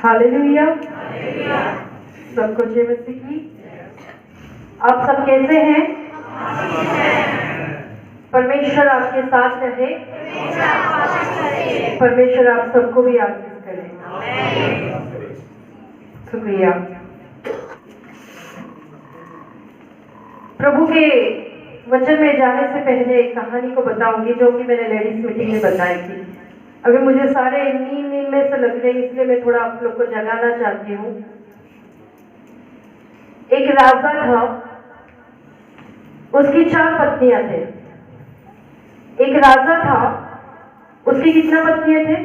Hallelujah. सबको जय मसीह की। आप सब कैसे हैं? परमेश्वर आपके साथ रहे। परमेश्वर आप सबको भी आशीष करे। शुक्रिया। प्रभु के वचन में जाने से पहले एक कहानी को बताऊंगी जो कि मैंने लेडीज मीटिंग में बताई थी। अभी मुझे सारे नींद में से लग रहे हैं, इसलिए मैं थोड़ा आप लोग को जगाना चाहती हूँ। एक राजा था, उसकी 4 पत्नियां थे। एक राजा था, उसकी कितना पत्नियां थे?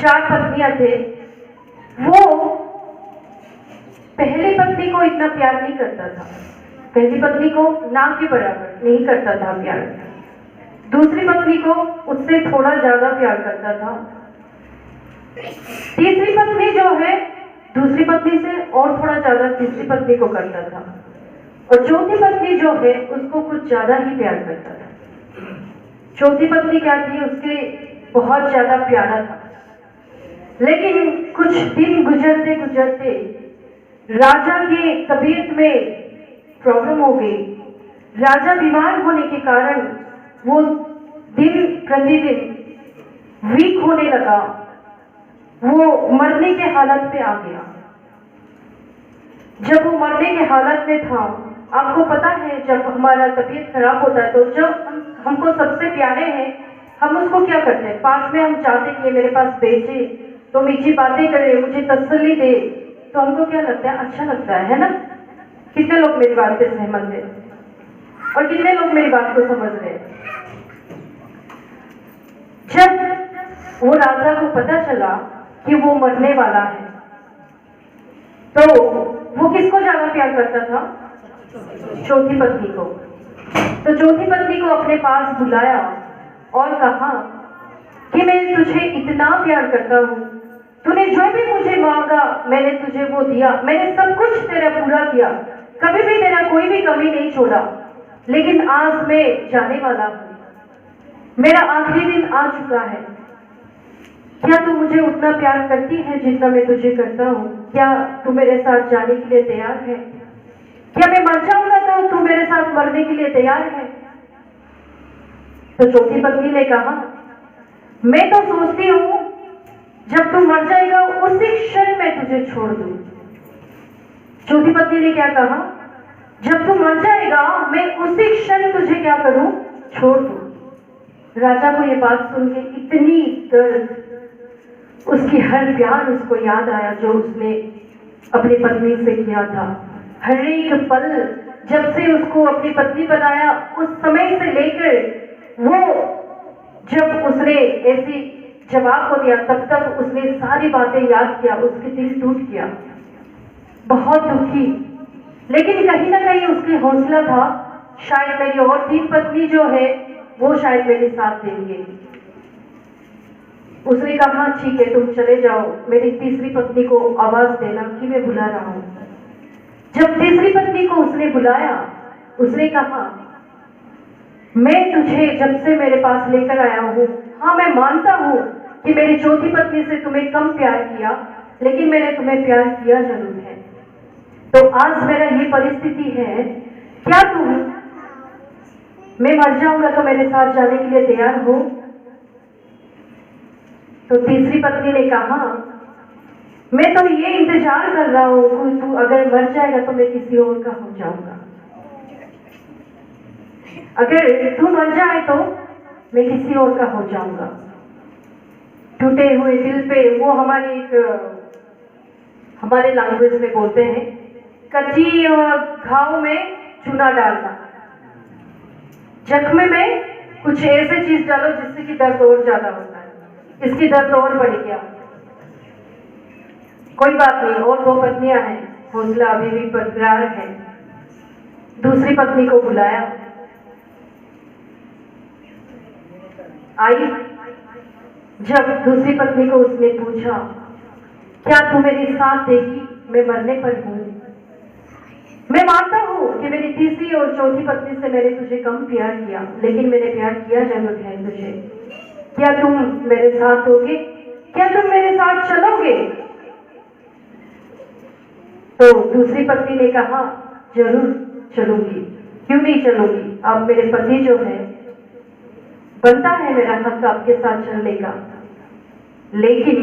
4 पत्नियां थे। वो पहली पत्नी को इतना प्यार नहीं करता था, पहली पत्नी को ना के बराबर नहीं करता था प्यार। दूसरी पत्नी को उससे थोड़ा ज्यादा प्यार करता था। तीसरी पत्नी जो है दूसरी पत्नी से और थोड़ा ज्यादा तीसरी पत्नी को करता था, और चौथी पत्नी जो है उसको कुछ ज्यादा ही प्यार करता था। चौथी पत्नी क्या थी? उसके बहुत ज्यादा प्यारा था। लेकिन कुछ दिन गुजरते गुजरते राजा की तबीयत में प्रॉब्लम हो गई। राजा बीमार होने के कारण वो दिन प्रतिदिन वीक होने लगा, वो मरने के हालत पे आ गया। जब वो मरने के हालत में था, आपको पता है जब हमारा तबीयत खराब होता है तो जो हमको सबसे प्यारे हैं हम उसको क्या करते हैं? पास में हम चाहते हैं कि मेरे पास बैठे तो मीठी बातें करे, मुझे तसल्ली दे, तो हमको क्या लगता है? अच्छा लगता है ना? कितने लोग मेरी बात से सहमत हैं और कितने लोग मेरी बात को समझ रहे हैं? जब वो राजा को पता चला कि वो मरने वाला है, तो वो किसको ज्यादा प्यार करता था? चौथी पत्नी को। तो चौथी पत्नी को अपने पास बुलाया और कहा कि मैं तुझे इतना प्यार करता हूँ, तूने जो भी मुझे मांगा मैंने तुझे वो दिया, मैंने सब कुछ तेरा पूरा किया, कभी भी तेरा कोई भी कमी नहीं छोड़ा। लेकिन आज मैं जाने वाला हूँ, मेरा आखिरी दिन आ चुका है। क्या तू मुझे उतना प्यार करती है जितना मैं तुझे करता हूँ? क्या तू मेरे साथ जाने के लिए तैयार है? क्या मैं मर जाऊंगा तो तू मेरे साथ मरने के लिए तैयार है? तो चौथी पत्नी ने कहा, मैं तो सोचती हूँ जब तू मर जाएगा उसी क्षण मैं तुझे छोड़ दूं। चौथी पत्नी ने क्या कहा? जब तू मर जाएगा मैं उसी क्षण तुझे क्या करूं? छोड़ दूं। राजा को ये बात सुन के इतनी दर्द, उसकी हर प्यार उसको याद आया जो उसने अपनी पत्नी से किया था। हर एक पल जब से उसको अपनी पत्नी बनाया उस समय से लेकर वो जब उसने ऐसी जवाब को दिया तब तक उसने सारी बातें याद किया, उसके दिल टूट गया, बहुत दुखी। लेकिन कहीं ना कहीं उसकी हौसला था, शायद मेरी और 3 पत्नी जो है वो शायद मेरे साथ देंगे। उसने कहा ठीक है तुम चले जाओ, मेरी तीसरी पत्नी को आवाज देना कि मैं बुला रहा हूं। जब तीसरी पत्नी को उसने बुलाया, उसने कहा मैं तुझे जब से मेरे पास लेकर आया हूं, हाँ मैं मानता हूं कि मेरी चौथी पत्नी से तुम्हें कम प्यार किया, लेकिन मैंने तुम्हें प्यार किया जरूर है। तो आज मेरा ये परिस्थिति है, क्या तुम, मैं मर जाऊंगा तो मेरे साथ जाने के लिए तैयार हो? तो तीसरी पत्नी ने कहा मैं तो ये इंतजार कर रहा हूं कि तू अगर मर जाएगा तो मैं किसी और का हो जाऊंगा, अगर तू मर जाए तो मैं किसी और का हो जाऊंगा। टूटे हुए दिल पे वो हमारे लैंग्वेज में बोलते हैं कच्ची घाव में चूना डालना, जख्म में कुछ ऐसे चीज डालो जिससे कि दर्द और ज्यादा होता है, इसकी दर्द और बढ़ गया। कोई बात नहीं, और 2 पत्नियां हैं, हौसला अभी भी बरकरार है। दूसरी पत्नी को बुलाया, आई। जब दूसरी पत्नी को उसने पूछा क्या तू मेरे साथ देगी? मैं मरने पर हूं, मैं मानता हूं कि मेरी तीसरी और चौथी पत्नी से मैंने तुझे कम प्यार किया, लेकिन मैंने प्यार किया जरूर है तुझे। क्या तुम मेरे साथ होगे? क्या तुम मेरे साथ चलोगे? तो दूसरी पत्नी ने कहा, जरूर चलूंगी, क्यों नहीं चलूंगी, आप मेरे पति जो है, बनता है मेरा हक आपके साथ चलने का, लेकिन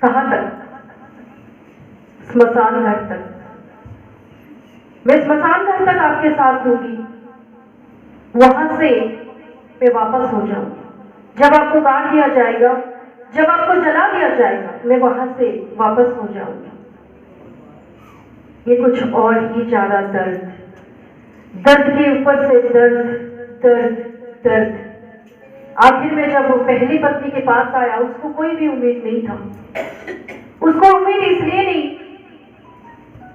कहां तक? स्मशान घर तक। मैं स्मशान घर तक आपके साथ दूंगी, वहां से मैं वापस हो जाऊंगी। जब आपको गाड़ दिया जाएगा, जब आपको जला दिया जाएगा, मैं वहां से वापस हो जाऊंगी। ये कुछ और ही ज्यादा दर्द, दर्द के ऊपर से दर्द, दर्द, दर्द। आखिर में जब वो पहली पत्नी के पास आया, उसको कोई भी उम्मीद नहीं था। उसको उम्मीद इसलिए नहीं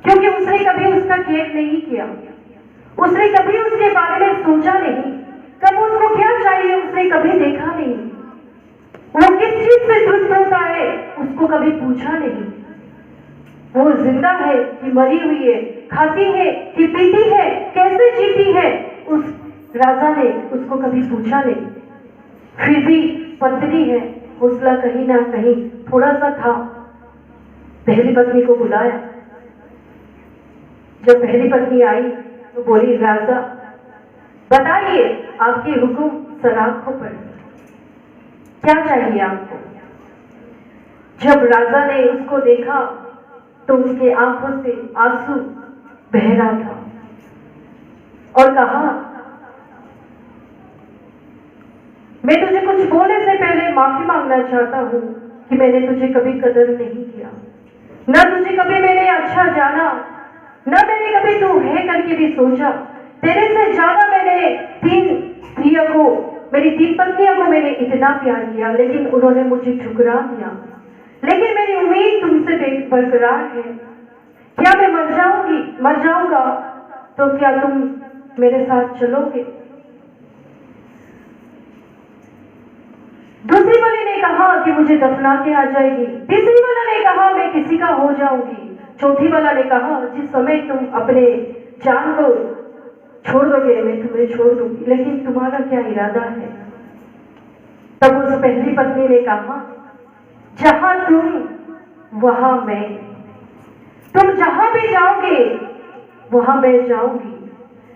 क्योंकि उसने कभी उसका केयर नहीं किया, उसने कभी उसके बारे में सोचा नहीं, कब उसको क्या चाहिए उसने कभी देखा नहीं, वो किस चीज से तृप्त होता है उसको कभी पूछा नहीं, वो जिंदा है कि मरी हुई है, खाती है कि पीती है, कैसे जीती है, उस राजा ने उसको कभी पूछा नहीं। फिर भी पत्नी है, हौसला कहीं ना कहीं थोड़ा सा था। पहली पत्नी को बुलाया। जब पहली पत्नी आई तो बोली, राजा बताइए, आपके हुक्म सराखों पर, क्या चाहिए आपको? जब राजा ने उसको देखा तो उसके आंखों से आंसू बह रहा था और कहा, मैं तुझे कुछ बोलने से पहले माफी मांगना चाहता हूं कि मैंने तुझे कभी कदर नहीं किया, न तुझे कभी मैंने अच्छा जाना, न मैंने कभी तू है करके भी सोचा। तेरे से ज्यादा मैंने मेरी 3 पत्नियों को मैंने इतना प्यार किया, लेकिन उन्होंने मुझे ठुकरा दिया। लेकिन मेरी उम्मीद तुमसे बरकरार है। क्या मैं मर जाऊंगा तो क्या तुम मेरे साथ चलोगे? दूसरी वाली ने कहा कि मुझे दफना के आ जाएगी। तीसरी वाला ने कहा, मैं किसी का हो जाऊंगी। चौथी वाला ने कहा, जिस समय तुम अपने जान को छोड़ दोगे मैं तुम्हें छोड़ दूंगी, लेकिन तुम्हारा क्या इरादा है? तब उस पहली पत्नी ने कहा, जहां तुम वहां मैं, तुम जहां भी जाओगे वहां मैं जाऊंगी।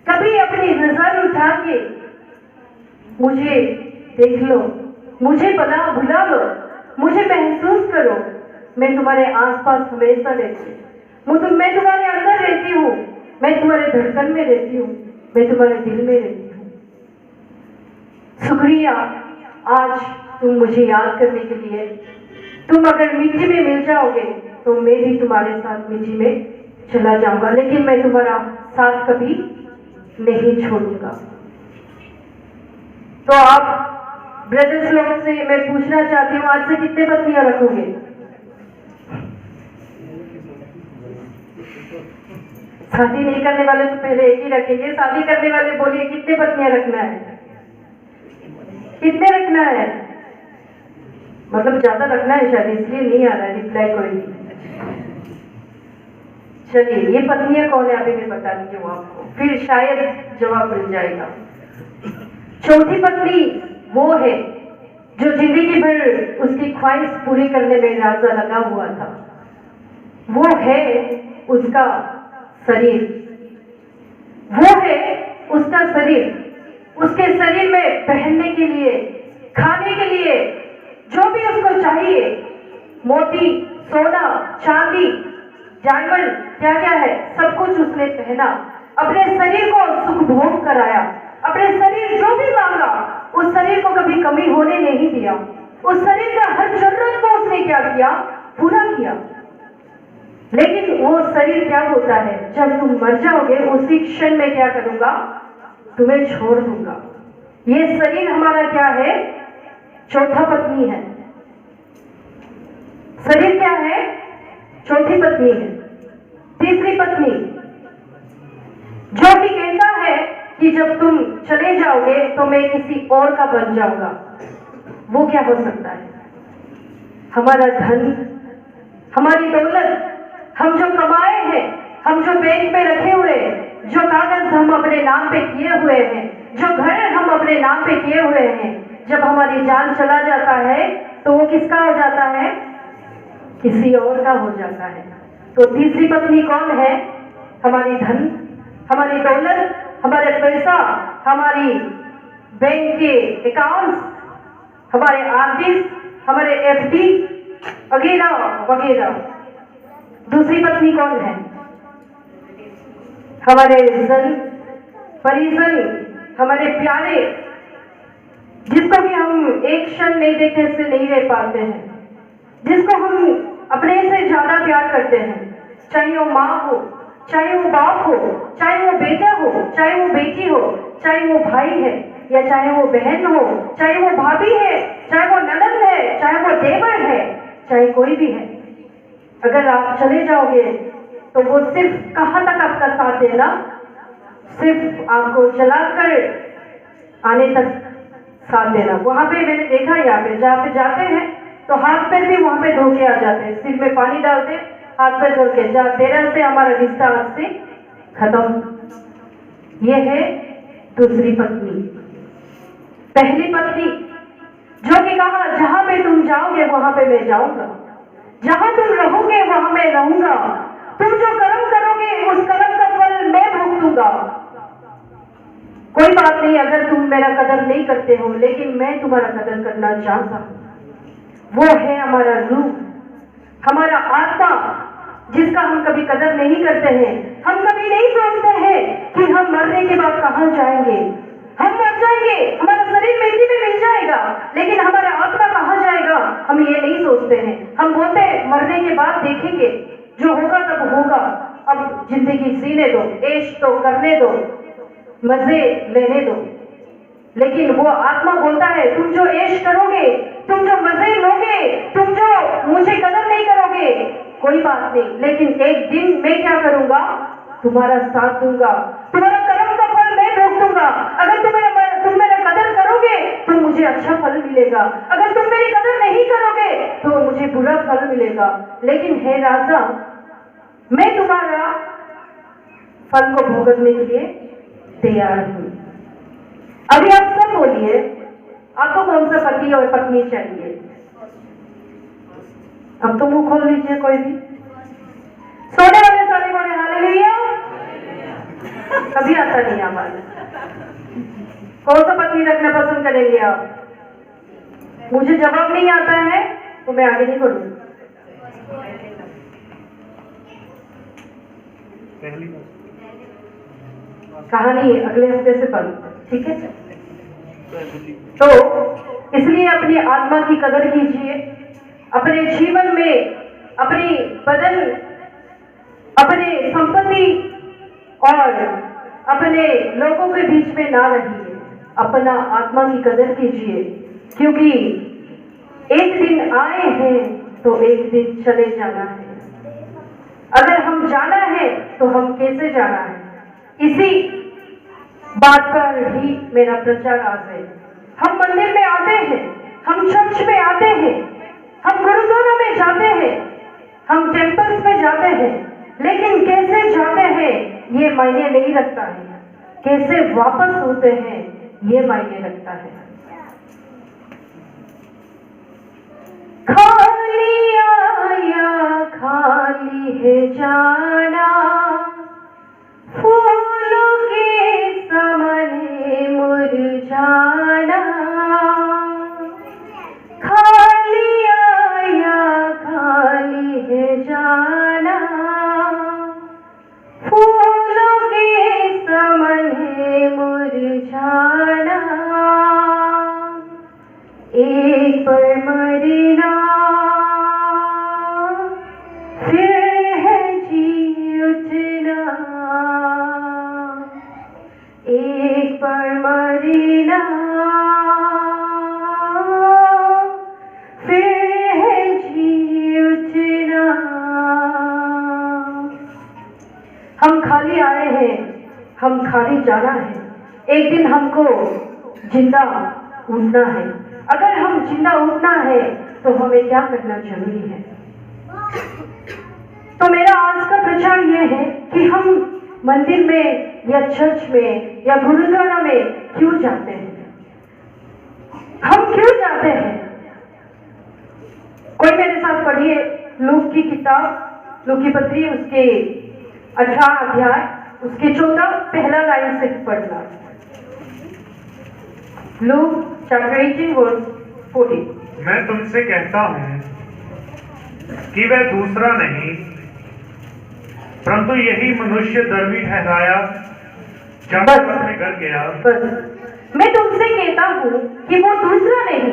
कभी अपनी नजर उठा के मुझे देख लो, मुझे भुला लो, मुझे महसूस करो। मैं तुम्हारे आसपास हमेशा रहती हूँ, मैं तुम्हारे अंदर रहती हूँ, मैं तुम्हारे धड़कन में रहती हूँ, मैं तुम्हारे दिल में रहती हूँ। शुक्रिया आज तुम मुझे याद करने के लिए। तुम अगर मिट्टी में मिल जाओगे तो मैं भी तुम्हारे साथ मिट्टी में चला जाऊंगा, लेकिन मैं तुम्हारा साथ कभी नहीं छोड़ूंगा। तो आप ब्रदर्स लोग से मैं पूछना चाहती हूँ, आज से कितने पत्नियां रखोगे? शादी नहीं करने वाले तो पहले एक ही रखेंगे, शादी करने वाले बोलिए कितने पत्नियां रखना है? कितने रखना है? मतलब ज्यादा रखना है शायद, इसलिए नहीं आ रहा है रिप्लाई कोई नहीं। चलिए, ये पत्नियां कौन है अभी मैं बता दी हूँ आपको, फिर शायद जवाब मिल जाएगा। चौथी पत्नी वो है जो जिंदगी भर उसकी ख्वाहिश पूरी करने में राजा लगा हुआ था। वो है उसका शरीर, वो है उसका शरीर। उसके शरीर में पहनने के लिए, खाने के लिए जो भी उसको चाहिए, मोती, सोना, चांदी, डायमंड, क्या क्या है, सब कुछ उसने पहना। अपने शरीर को सुख भोग कराया, अपने शरीर जो भी मांगा उस शरीर को कभी कमी होने नहीं दिया। उस शरीर का हर जरूरत को उसने क्या किया? पूरा किया। लेकिन वो शरीर क्या होता है, जब तुम मर जाओगे उसी क्षण में क्या करूंगा? तुम्हें छोड़ दूंगा। ये शरीर हमारा क्या है? चौथा पत्नी है। शरीर क्या है? चौथी पत्नी है। तीसरी पत्नी जो भी कहता है कि जब तुम चले जाओगे तो मैं किसी और का बन जाऊंगा, वो क्या हो सकता है? हमारा धन, हमारी दौलत, हम जो कमाए हैं, हम जो बैंक में रखे हुए हैं, जो कागज हम अपने नाम पे किए हुए हैं, जो घर हम अपने नाम पे किए हुए हैं, जब हमारी जान चला जाता है तो वो किसका हो जाता है? किसी और का हो जाता है। तो तीसरी पत्नी कौन है? हमारी धन, हमारी दौलत, हमारे पैसा, हमारी बैंक के अकाउंट्स, हमारे आरडीज, हमारे एफडी वगैरह वगैरह। दूसरी पत्नी कौन है? हमारे जन, परिजन, हमारे प्यारे, जिसको भी हम एक क्षण नहीं देखते से नहीं रह पाते हैं, जिसको हम अपने से ज्यादा प्यार करते हैं, चाहे वो माँ हो, चाहे वो बाप हो, चाहे वो बेटा हो, चाहे वो बेटी हो, चाहे वो भाई है या चाहे वो बहन हो, चाहे वो भाभी है, चाहे वो ननद है, चाहे वो देवर है, चाहे कोई भी है। अगर आप चले जाओगे तो वो सिर्फ कहाँ तक आपका साथ देना? सिर्फ आपको चलाकर आने तक साथ देना। वहां पे मैंने देखा, यहाँ पे जहाँ पे जाते हैं तो हाथ पैर भी वहां पे धो के आ जाते हैं, सिर में पानी डालते, हाथ पैर धो के जा, तेरह से हमारा रिश्ता आज से खत्म। ये है दूसरी पत्नी। पहली पत्नी जो कि कहा, जहां पे तुम जाओगे वहां पे मैं जाऊंगा, जहां तुम रहोगे वहां मैं रहूंगा, तुम जो कर्म करोगे उस कर्म का फल मैं भुगतूंगा। कोई बात नहीं अगर तुम मेरा कदर नहीं करते हो, लेकिन मैं तुम्हारा कदर करना चाहता हूं। वो है हमारा रूह, हमारा आत्मा, जिसका हम कभी कदर नहीं करते हैं। हम कभी नहीं सोचते हैं कि हम मरने के बाद कहां जाएंगे। हम मर जाएंगे, हमारा शरीर मिट्टी में मिल जाएगा, लेकिन हमारा आत्मा कहां जाएगा हम ये नहीं सोचते हैं। हम बोलते मरने के बाद देखेंगे, जो होगा तब होगा, अब जिंदगी जीने दो, ऐश तो करने दो, मजे लेने दो। लेकिन वो आत्मा बोलता है तुम जो ऐश करोगे, तुम जो मजे लोगे, तुम जो मुझे कदर नहीं करोगे, कोई बात नहीं, लेकिन एक दिन मैं क्या करूंगा? तुम्हारा साथ दूंगा, तुम्हारा कर्म का फल मैं भुगतूंगा। अगर तुम मेरा कदर करोगे तो मुझे अच्छा फल मिलेगा, अगर तुम मेरी कदर नहीं करोगे तो मुझे बुरा फल मिलेगा। लेकिन हे राजा, मैं तुम्हारा फल को भुगतने के लिए तैयार हूं। अभी आप सब बोलिए, आपको कौन सा पति और पत्नी चाहिए? अब तो मुंह खोल लीजिए कोई भी। सोने वाले सारे बोले हालेलुया। कभी आता नहीं आवाज। कौन सा पत्नी रखना पसंद करेंगे आप? मुझे जवाब नहीं आता है तो मैं आगे नहीं बढ़ूंगी। कहानी अगले हफ्ते से पढ़, ठीक है? तो इसलिए अपनी आत्मा की कदर कीजिए, अपने जीवन में अपनी बदन, अपने संपत्ति और अपने लोगों के बीच में ना रहिए, अपना आत्मा की कदर कीजिए, क्योंकि एक दिन आए हैं तो एक दिन चले जाना है। अगर हम जाना है तो हम कैसे जाना है, इसी बात पर ही मेरा प्रचार आज है। हम मंदिर में आते हैं, हम चर्च में आते हैं, हम गुरुद्वारा में जाते हैं, हम टेम्पल्स में जाते हैं, लेकिन कैसे जाते हैं ये मायने नहीं रखता है, कैसे वापस होते हैं ये मायने रखता है। खाली आया खाली है जाना, फूलों के समने मुरझाना। खाली आया खाली है जाना, फूलों के समने मुरझाना। एक पर मरना फिर है जी उठना, एक पर मरना फिर है जी उठना। हम खाली आए हैं, हम खाली जाना है। एक दिन हमको जिंदा उठना है। अगर हम जिंदा उठना है तो हमें क्या करना जरूरी है? तो मेरा आज का प्रचार यह है कि हम मंदिर में या चर्च में या गुरुद्वारा में क्यों जाते हैं? हम क्यों जाते हैं? कोई मेरे साथ पढ़िए लूक की किताब लू की पत्री उसके 18 अध्याय उसके 14 पहला लाइन से पढ़ना। Luke chapter 18 verse 14। मैं तुमसे कहता हूं कि वह दूसरा नहीं परंतु यही मनुष्य धर्मी ठहराया जब अपने घर गया। बस मैं तुमसे कहता हूं कि वो दूसरा नहीं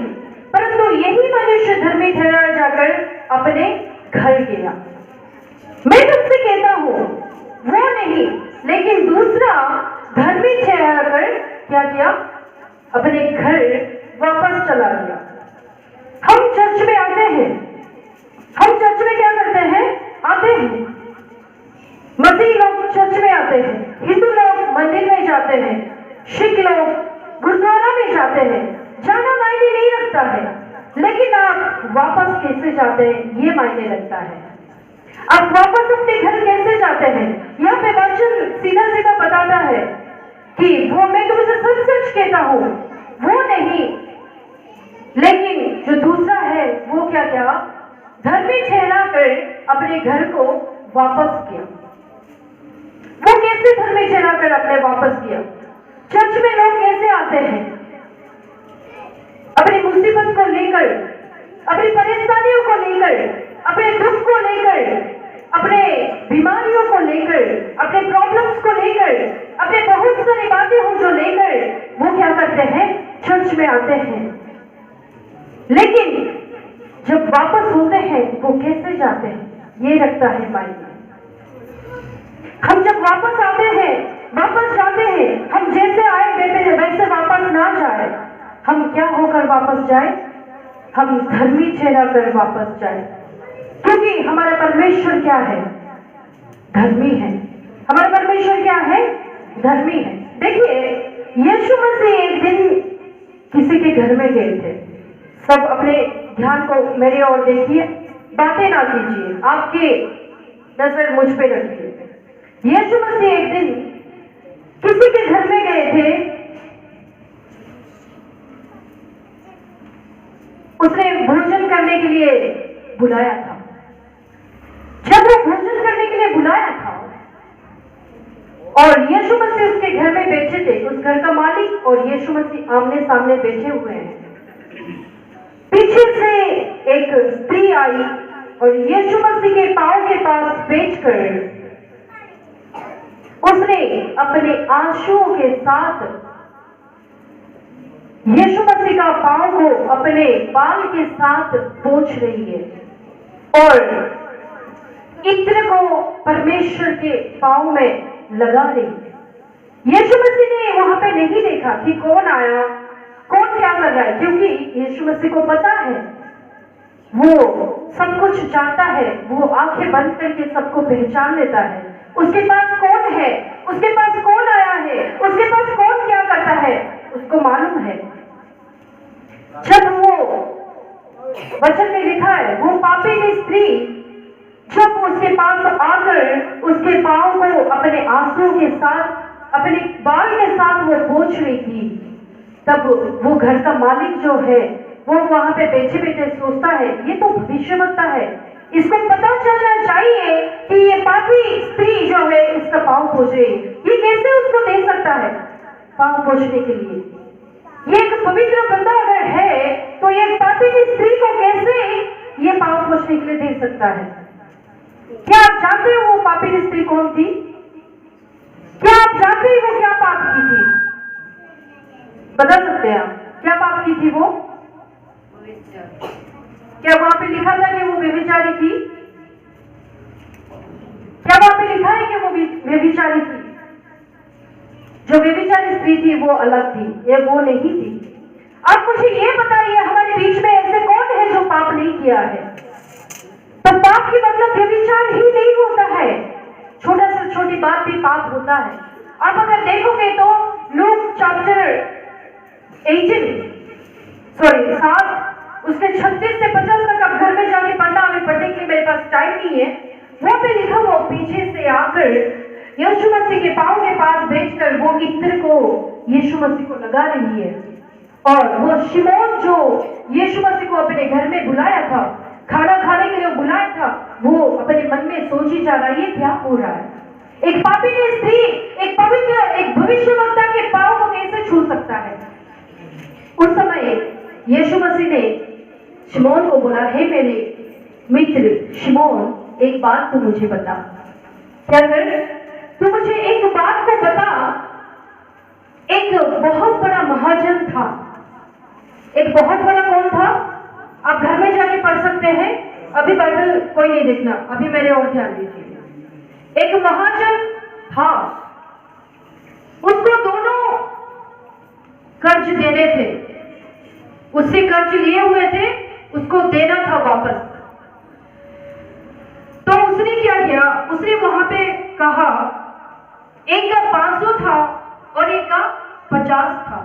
परंतु यही मनुष्य धर्मी ठहराया जाकर अपने घर गया। मैं तुमसे कहता हूं वो नहीं लेकिन दूसरा धर्मी ठहराकर क्या किया, अपने घर वापस चला गया। हम चर्च में आते हैं, हम चर्च में क्या करते हैं, आते हैं। मसीह लोग चर्च में आते हैं, हिंदू लोग मंदिर में जाते हैं, सिख लोग गुरुद्वारा में जाते हैं। जाना मायने नहीं रखता है, लेकिन आप वापस कैसे जाते हैं ये मायने रखता है। आप वापस अपने घर कैसे जाते हैं, यहाँ पे वचन सीधा सीधा बताता है कि वो, मैं तुमसे सच सच कहता हूं, वो नहीं लेकिन जो दूसरा है वो क्या किया, धर्मी ठहरा कर अपने घर को वापस किया। वो कैसे धर्मी ठहरा कर अपने वापस किया? चर्च में लोग कैसे आते हैं, अपनी मुसीबत को लेकर, अपनी परेशानियों को लेकर, अपने दुख को लेकर, अपने बीमारियों को लेकर, अपने प्रॉब्लम्स को लेकर, अपने बहुत सारी बातें हो जो लेकर वो क्या करते हैं, चर्च में आते हैं। लेकिन जब वापस होते हैं वो कैसे जाते हैं ये रखता है मायने। हम जब वापस आते हैं, वापस जाते हैं, हम जैसे आए वैसे वापस ना जाए। हम क्या होकर वापस जाए, हम धर्मी ठहरा कर वापस जाए। क्योंकि हमारा परमेश्वर क्या है, धर्मी है। हमारा परमेश्वर क्या है, धर्मी है। देखिए यीशु मसीह एक दिन किसी के घर में गए थे। सब अपने ध्यान को मेरी ओर देखिए, बातें ना कीजिए, आपकी नजर मुझ पे रखिए। यीशु मसीह एक दिन किसी के घर में गए थे। उसने भोजन करने के लिए बुलाया था। जब वो भोजन करने के लिए बुलाया था और यीशु मसीह उसके घर में बैठे थे, उस घर का मालिक और यीशु मसीह आमने सामने बैठे हुए हैं। पीछे से एक स्त्री आई और यीशु मसीह के पांव के पास बैठकर उसने अपने आंसुओं के साथ यीशु मसीह का पांव को अपने बाल के साथ पोंछ रही है और इत्र को परमेश्वर के पांव में लगा रही है। यीशु मसीह ने वहां पे नहीं देखा कि कौन आया, कौन क्या कर रहा है, क्योंकि यीशु मसीह को पता है, वो सब कुछ जानता है। वो आंखें बंद करके सबको पहचान लेता है। उसके पास कौन है, उसके पास कौन आया है, उसके पास कौन क्या करता है, उसको मालूम है। जब वो वचन में लिखा है, वो पापी स्त्री जब उसके पास आकर उसके पांव को अपने आंसुओं के साथ, अपने बाल के साथ वो पोंछ रही थी, तब वो घर का मालिक जो है वो वहां पे बैठे बैठे सोचता है, ये तो भविष्यवक्ता है, इसको पता चलना चाहिए कि ये पापी स्त्री जो है इसका पांव पोंछ रही, ये कैसे उसको दे सकता है पांव पोंछने के लिए। ये एक पवित्र बंदा अगर है तो ये पापी स्त्री को कैसे ये पांव पोंछने के लिए दे सकता है। क्या आप जानते हो वो पापी स्त्री कौन थी? क्या आप जानते हो वो क्या पाप की थी? बता सकते हैं आप क्या पाप की थी वो? क्या वहां पे लिखा था कि वो व्यभिचारी थी? क्या वहां पे लिखा है कि वो व्यभिचारी थी? जो व्यभिचारी स्त्री थी वो अलग थी, ये वो नहीं थी। आप मुझे ये बताइए, हमारे बीच में ऐसे कौन है जो पाप नहीं किया है? तो पाप की मतलब व्यभिचार ही नहीं होता है, छोटा से छोटी बात भी पाप होता है। आप अगर देखोगे तो लूक चैप्टर 7 उसके 36 से 50 तक आप घर में जाके पढ़ना, हमें पढ़ने के लिए मेरे पास टाइम नहीं है। वहां पे लिखा वो पीछे से आकर यीशु मसीह के पांव के पास बैठकर वो इत्र को यीशु मसीह को लगा रही है। और वो शिमोन जो यीशु मसीह को अपने घर में बुलाया था, खाना खाने के लिए बुलाया था, वो अपने मन में सोच ही जा रहा है, ये क्या हो रहा है? एक पापिनी स्त्री एक पवित्र एक भविष्यवक्ता के पांव को कैसे छू सकता है? उस समय यीशु मसीह ने शिमोन को बोला, हे मेरे मित्र शिमोन, एक बात तू मुझे बता। क्या कर? तू मुझे एक बात को बता। एक बहुत बड़ा महाजन था। एक बहुत बड़ा कौन था? आप घर में जाके पढ़ सकते हैं, अभी बाइबल कोई नहीं देखना, अभी मेरे और ध्यान दीजिए। एक महाजन था, उसको दोनों कर्ज देने थे, उससे कर्ज लिए हुए थे, उसको देना था वापस। तो उसने क्या किया? उसने वहां पे कहा, एक का 500 था और एक का 50 था।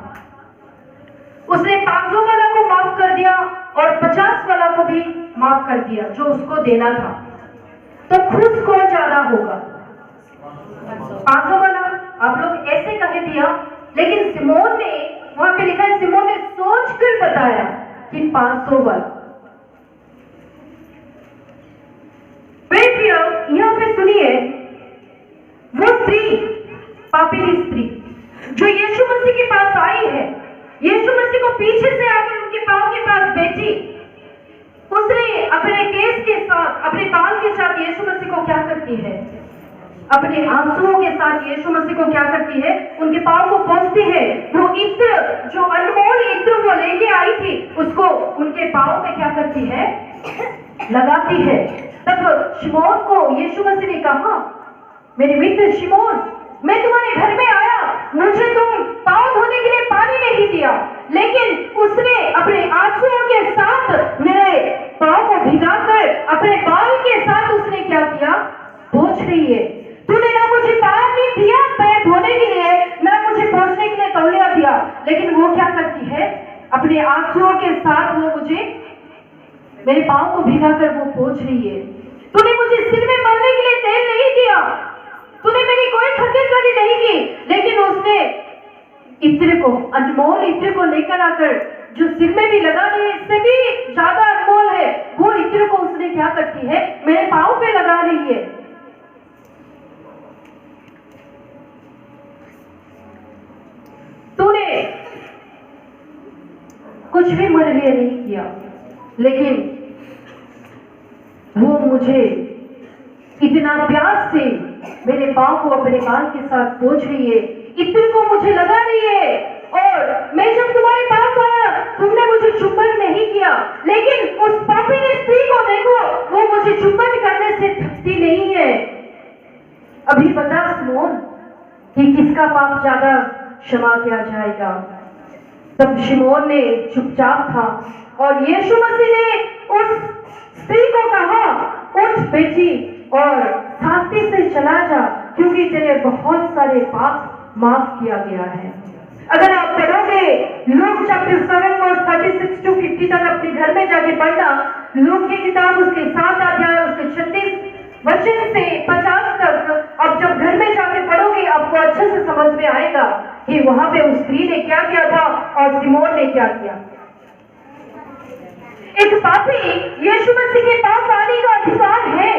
उसने 500 वाला को माफ कर दिया और 50 वाला को भी माफ कर दिया जो उसको देना था। तो खुश कौन ज्यादा होगा? 500 वाला। आप लोग ऐसे कहे दिया, लेकिन सिमोन ने, वहां पे लिखा है सिमोन ने सोचकर बताया कि 500 वाला। यहाँ पे सुनिए, वो स्त्री, पापिनी स्त्री जो यीशु मसीह के पास आई है, यीशु मसीह को पीछे से आकर उनके पांव के पास बैठी, उसने अपने केस के साथ, अपने बाल के साथ यीशु मसीह को क्या करती है? अपने आंसुओं के साथ यीशु मसीह को क्या करती है? उनके पांव को पोंछती है। वो इत्र, जो अनमोल इत्र वो लेके आई थी, उसको उनके पांव में क्या करती है? लगाती है। तब शिमोन को यीशु मसीह ने कहा, मेरे मित्र शिमोन, मैं तुम्हारे घर में आया, मुझे तुम पांव धोने के लिए पानी नहीं दिया, लेकिन उसने अपने आंसुओं के साथ मेरे पांव को भिगाकर अपने बाल के साथ उसने क्या किया? पोंछ रही है। तूने ना मुझे पानी दिया पैर धोने के लिए, ना मुझे पोंछने के लिए तौलिया दिया, लेकिन वो क्या करती है? अपने आंसुओं के साथ वो मुझे, मेरे पांव को भिगाकर वो पोंछ रही है। तूने मुझे सिर में मलने के लिए तेल नहीं दिया, तूने मेरी कोई खरीदारी नहीं की, लेकिन उसने इत्र को, अनमोल इत्र को लेकर आकर, जो सिर में भी लगा रही है, इससे भी ज्यादा अनमोल है, वो इत्र को उसने क्या करती है? मेरे पांव पे लगा रही है। तूने कुछ भी मेरे लिए नहीं किया, लेकिन वो मुझे इतना प्यार से मेरे पांव को अपने बाल के साथ पोंछ रही है, इत्र को मुझे लगा रही है। और मैं जब तुम्हारे पास आया, तुमने मुझे चुंबन नहीं किया, लेकिन उस पापिनी स्त्री को देखो, वो मुझे चुंबन करने से थकती नहीं है। अभी बता सिमोन कि किसका पाप ज्यादा क्षमा किया जाएगा? तब शिमोन ने चुपचाप था और यीशु मसीह ने उस स्त्री को कहा, उठ बेटी और शांति से चला जा, क्योंकि तेरे बहुत सारे पाप माफ किया गया है। अगर आप पढ़ोगे लूक चैप्टर 7 वर्स 36 to 50 तक, अपने घर में जाके पढ़ना, लूक की किताब उसके 7 अध्याय उसके 36 वचन से 50 तक, आप जब घर में जाके पढ़ोगे आपको अच्छे से समझ में आएगा कि वहां पे उस स्त्री ने क्या किया था और सिमोन ने क्या किया। एक पापी यीशु मसीह के पास आने का अधिकार है।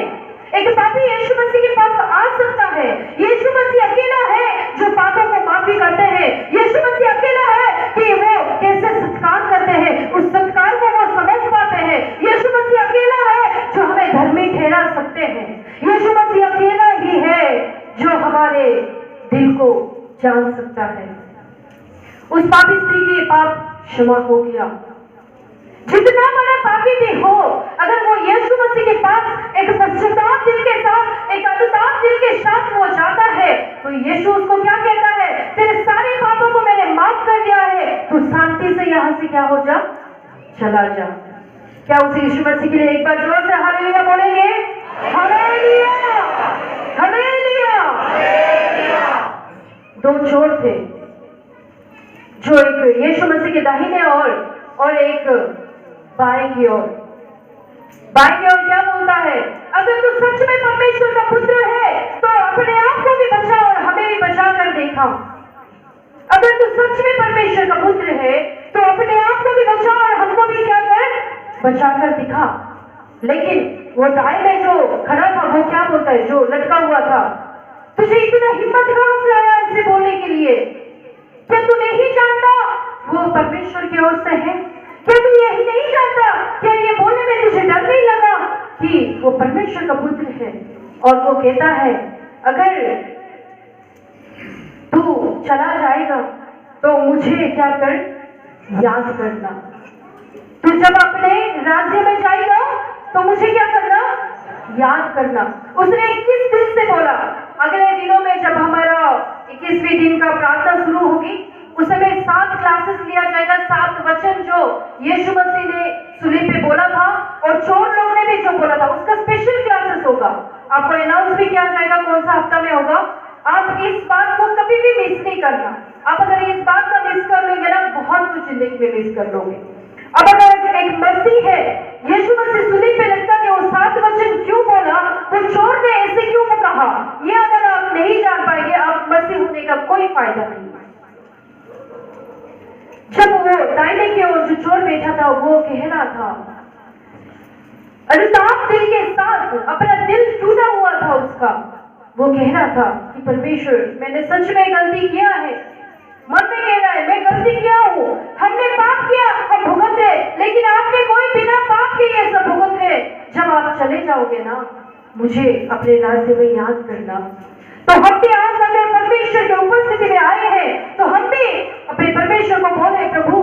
एक पापी यीशु मसीह के पास आ सकता है। यीशु मसीह अकेला है जो पापों को माफी करते हैं। यीशु मसीह अकेला है कि वो कैसे सत्कार करते हैं, उस सत्कार को वो समझ पाते हैं। यीशु मसीह अकेला है जो हमें धर्मी ठहरा सकते हैं। यीशु मसीह अकेला ही है जो हमारे दिल को जान सकता है। उस पापी स्त्री के पाप क्षमा हो गया। जितना बड़ा पापी भी हो, अगर वो यीशु मसीह के पास एक पश्चाताप दिल के साथ, एक अनुताप दिल के साथ वो जाता है, तो यीशु उसको क्या कहता है? तेरे सारे पापों को मैंने माफ कर दिया है, तू शांति से यहाँ से क्या हो जा, चला जा। क्या उस यीशु मसीह के लिए एक बार जोर से हालेलुया बोलेंगे? Hallelujah, hallelujah. दो चोर थे जो एक यीशु मसीह के दाहिने और एक बाएं की ओर। बाएं की ओर क्या बोलता है? अगर तू सच में परमेश्वर का पुत्र है तो अपने आप को भी बचा और हमें भी बचा कर देखा। अगर तू सच में परमेश्वर का पुत्र है तो अपने आप को भी बचा और हमको भी क्या कर, बचा कर दिखा। लेकिन वो दाई में जो खड़ा था वो क्या बोलता है, जो लटका हुआ था, तुझे इतना हिम्मत कहां से आया ऐसे बोलने के लिए? क्या तू नहीं जानता वो परमेश्वर की ओर से है? क्या तू यही नहीं जानता? क्या ये बोलने में तुझे डर नहीं लगा कि वो परमेश्वर का पुत्र है? और वो कहता है, अगर तू चला जाएगा तो मुझे क्या कर, याद करना। तू जब अपने राज्य में जाएगा तो मुझे क्या करना, याद करना। उसने 21 दिन से बोला। अगले दिनों में जब हमारा 21वें दिन का प्रार्थना शुरू होगी, उस समय 7 क्लासेस लिया जाएगा। 7 वचन जो यीशु मसीह ने सूली पे बोला था और चोर लोग ने भी जो बोला था, उसका स्पेशल क्लासेस होगा। आपको अनाउंस भी किया जाएगा कौन सा हफ्ता में होगा। आप इस बात को कभी भी मिस नहीं करना। आप अगर इस बात का मिस कर लोगे ना, बहुत कुछ जिंदगी में मिस कर लोगे। अब अगर एक मसीह है, यीशु मसीह सूली पे लटका के वो 7 वचन क्यों बोला, वो चोर ने ऐसे क्यों कहा, ये अगर आप नहीं जान पाएंगे, आप मसीह होने का कोई फायदा नहीं। जब वो दाहिने की ओर जो चोर बैठा था वो कह रहा था, अनुताप दिल के साथ, अपना दिल टूटा हुआ था उसका, वो कह रहा था कि परमेश्वर मैंने सच में गलती किया है। मन में कह रहा है मैं गलती किया हूँ, हमने पाप किया, हम भुगत रहे, लेकिन आपने कोई बिना पाप के ये सब भुगत रहे। जब आप चले जाओगे ना, मुझे अपने राज्य में याद करना। तो हम भी आज अगर परमेश्वर की उपस्थिति में आए हैं तो हम भी अपने परमेश्वर को बोले, प्रभु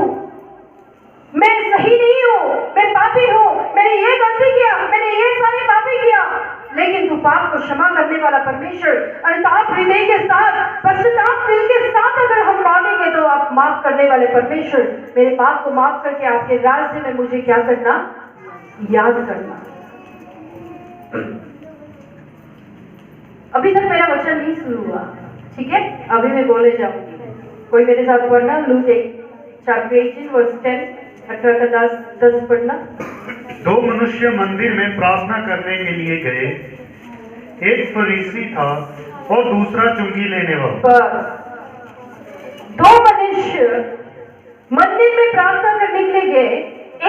मैं सही नहीं हूँ, मैं पापी हूँ, मैंने ये गलती किया, मैंने ये सारे पापी किया, लेकिन तू पाप को क्षमा करने वाला परमेश्वर, अनुताप हृदय के साथ, पश्चाताप दिल के साथ अगर हम मांगेंगे तो आप माफ करने वाले परमेश्वर, मेरे पाप को माफ करके आपके राज्य में मुझे क्या करना, याद करना। अभी तक मेरा वचन नहीं शुरू हुआ, ठीक है? अभी मैं बोले जाऊंगी। कोई मेरे साथ पढ़ना, लूक 18:10, 18 का 10 पढ़ना। 2 मनुष्य मंदिर में प्रार्थना करने के लिए गए, एक फरीसी था और दूसरा चुंगी लेने वाला। 2 मनुष्य मंदिर में प्रार्थना करने के लिए गए,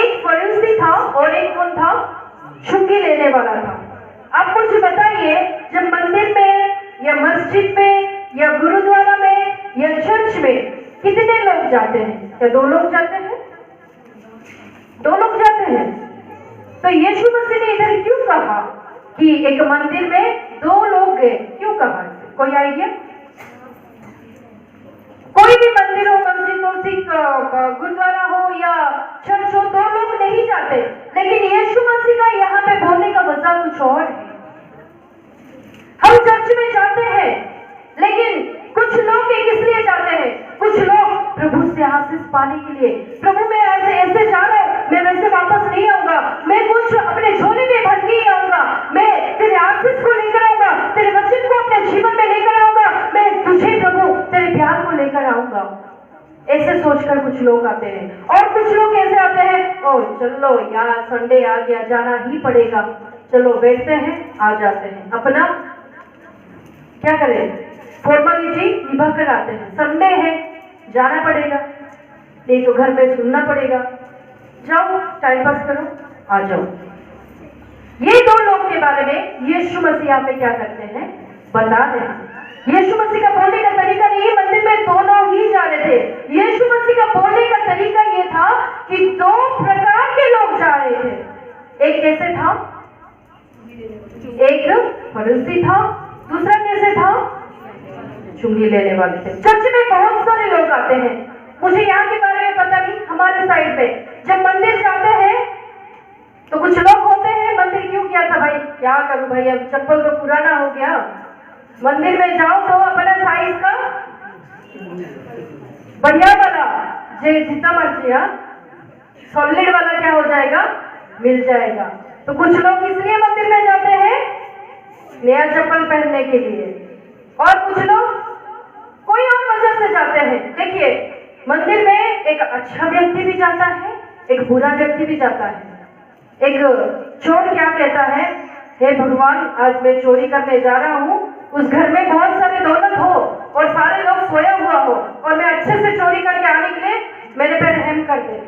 एक फरीसी था और एक कौन था, चुंगी लेने वाला था। आप मुझे बताइए, जब मंदिर में या मस्जिद में या गुरुद्वारा में या चर्च में कितने लोग जाते हैं? क्या 2 लोग जाते हैं? 2 लोग जाते हैं। तो यीशु मसीह ने इधर क्यों कहा कि एक मंदिर में 2 लोग गए? क्यों कहा? कोई आइडिया? कोई भी मंदिर हो, मस्जिद हो, सिख गुरुद्वारा हो या चर्च हो, 2 लोग नहीं जाते, लेकिन यीशु मसीह का यहाँ पे बोलने का वजह कुछ और है। हम चर्च में जाते हैं, लेकिन कुछ लोग किस लिए जाते हैं? कुछ लोग प्रभु से आशीष पाने के लिए। प्रभु मैं ऐसे जा रहा हूँ, मैं वैसे वापस नहीं आऊंगा, मैं कुछ अपने झोले में भर के आऊंगा, मैं तेरे आशीष को लेकर आऊंगा, तेरे वचन को अपने जीवन में लेकर आऊंगा, मैं तुझे प्रभु तेरे प्यार को लेकर आऊंगा। ऐसे सोचकर कुछ लोग आते हैं। और कुछ लोग कैसे आते हैं, ओ चलो यार संडे आ गया, जाना ही पड़ेगा, चलो बैठते हैं, आ जाते हैं, अपना क्या करें, फॉर्मेलिटी निभा कर आते हैं। संडे है, जाना पड़ेगा, नहीं तो घर में सुनना पड़ेगा, जाओ टाइम पास करो, आ जाओ। ये 2 लोग के बारे में यीशु मसीह यहाँ पे क्या करते हैं, बता रहे हैं। यीशु मसीह का बोलने का तरीका नहीं, मंदिर में 2 लोग ही जा रहे थे। यीशु मसीह का बोलने का तरीका ये था कि 2 प्रकार के लोग जा रहे थे। एक कैसे था, एक फरीसी था, दूसरा कैसे था, चुंगी लेने वाले थे। चर्च में बहुत सारे लोग आते हैं, मुझे यहाँ के बारे में पता नहीं। हमारे साइड में जब मंदिर जाते हैं तो कुछ लोग होते हैं, मंदिर क्यों किया था भाई, क्या करूं भाई, अब चप्पल तो पुराना हो गया, मंदिर में जाओ तो अपना साइज का बढ़िया वाला जितना मर्जी, सॉलिड वाला क्या हो जाएगा, मिल जाएगा। तो कुछ लोग इसलिए मंदिर में जाते हैं नया चप्पल पहनने के लिए, और कुछ लोग कोई और वजह से जाते हैं। देखिए, मंदिर में एक अच्छा व्यक्ति भी जाता है, एक बुरा व्यक्ति भी जाता है। एक चोर क्या कहता है, हे भगवान आज मैं चोरी करने जा रहा हूँ, उस घर में बहुत सारे दौलत हो और सारे लोग सोया हुआ हो और मैं अच्छे से चोरी करके आने के लिए मेरे पे रहम कर दे।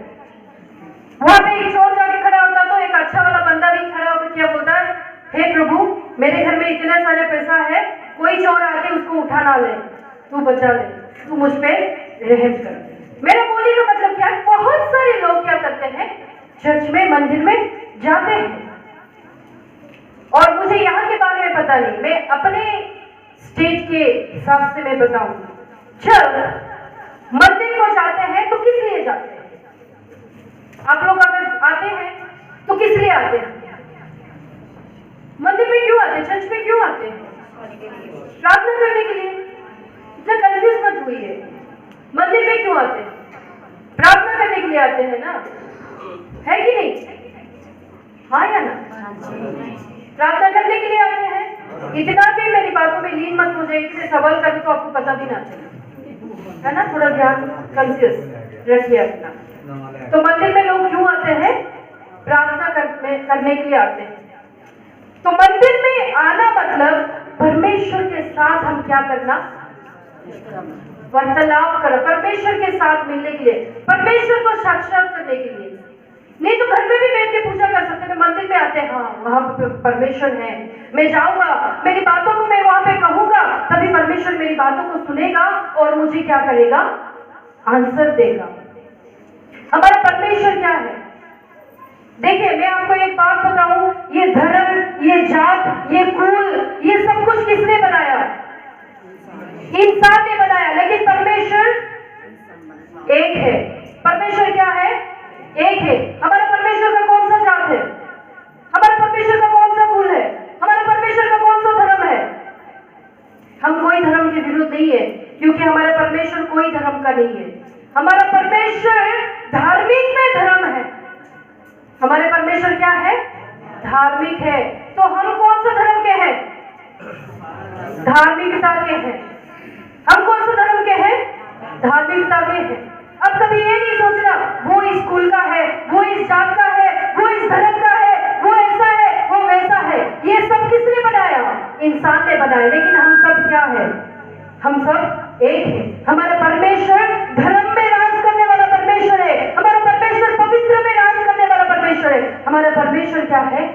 वहां पे एक चोर जाके खड़ा होता तो एक अच्छा वाला बंदा पुजारी खड़ा होकर क्या बोलता है, हे प्रभु मेरे घर में इतना सारा पैसा है, कोई चोर आके उसको उठा ना ले, तू बचा ले, तू मुझ पे रहम कर। मेरे बोलने का मतलब क्या है, बहुत सारे लोग क्या करते हैं, चर्च में मंदिर में जाते हैं, और मुझे यहाँ के बारे में पता नहीं, मैं अपने स्टेट के हिसाब से मैं बताऊं, जब मंदिर को जाते हैं तो किस लिए जाते हैं? आप लोग अगर आते हैं तो किस लिए आते हैं? मंदिर में क्यों आते हैं, चर्च में क्यों आते हैं? प्रार्थना करने के लिए। इतना कंफ्यूज मत हुई है, मंदिर में क्यों आते हैं? प्रार्थना करने के लिए आते हैं ना, है कि नहीं? हाँ या ना? प्रार्थना करने के लिए आते हैं। इतना भी मेरी बातों में लीन मत हो जाइए कि मैं सवाल करूं तो आपको पता भी ना चले, है ना? थोड़ा ध्यान कॉन्शियस रखिए अपना। तो मंदिर में लोग क्यों आते हैं? प्रार्थना करने के लिए आते हैं। तो मंदिर में आना मतलब परमेश्वर के साथ हम क्या करना, वार्तालाप करो, परमेश्वर के साथ मिलने के लिए, परमेश्वर को साक्षात करने के लिए। नहीं तो घर में भी बैठ के पूजा कर सकते हैं, मंदिर में आते हैं, हाँ वहां पे परमेश्वर है, मैं जाऊंगा, मेरी बातों को मैं वहां पे कहूंगा, तभी परमेश्वर मेरी बातों को सुनेगा और मुझे क्या करेगा, आंसर देगा। हमारा परमेश्वर क्या है? देखिए मैं आपको एक बात बताऊं, ये धर्म, ये जात, ये कुल, ये सब कुछ किसने बनाया? इंसान ने बनाया, लेकिन परमेश्वर एक है। परमेश्वर क्या है? एक है। हमारा परमेश्वर का कौन सा जात है? हमारा परमेश्वर का कौन सा कुल है? हमारा परमेश्वर का कौन सा धर्म है? हम कोई धर्म के विरुद्ध नहीं है, क्योंकि हमारा परमेश्वर कोई धर्म का नहीं है। हमारा परमेश्वर धार्मिक में धर्म है। हमारे परमेश्वर क्या है? धार्मिक है। तो हम कौन सा धर्म के हैं? धार्मिकता के हैं। हम कौन सा धर्म के हैं? धार्मिकता के हैं। अब कभी ये नहीं सोचना वो इस कुल का है, वो इस जात का है, वो इस धर्म का है, वो ऐसा है, वो वैसा है। ये सब किसने बनाया? इंसान ने बनाया। लेकिन हम सब क्या है? हम सब एक है। हमारा परमेश्वर धर्म में राज करने वाला परमेश्वर है। हमारा परमेश्वर पवित्र में राज करने वाला परमेश्वर है। हमारा परमेश्वर क्या है?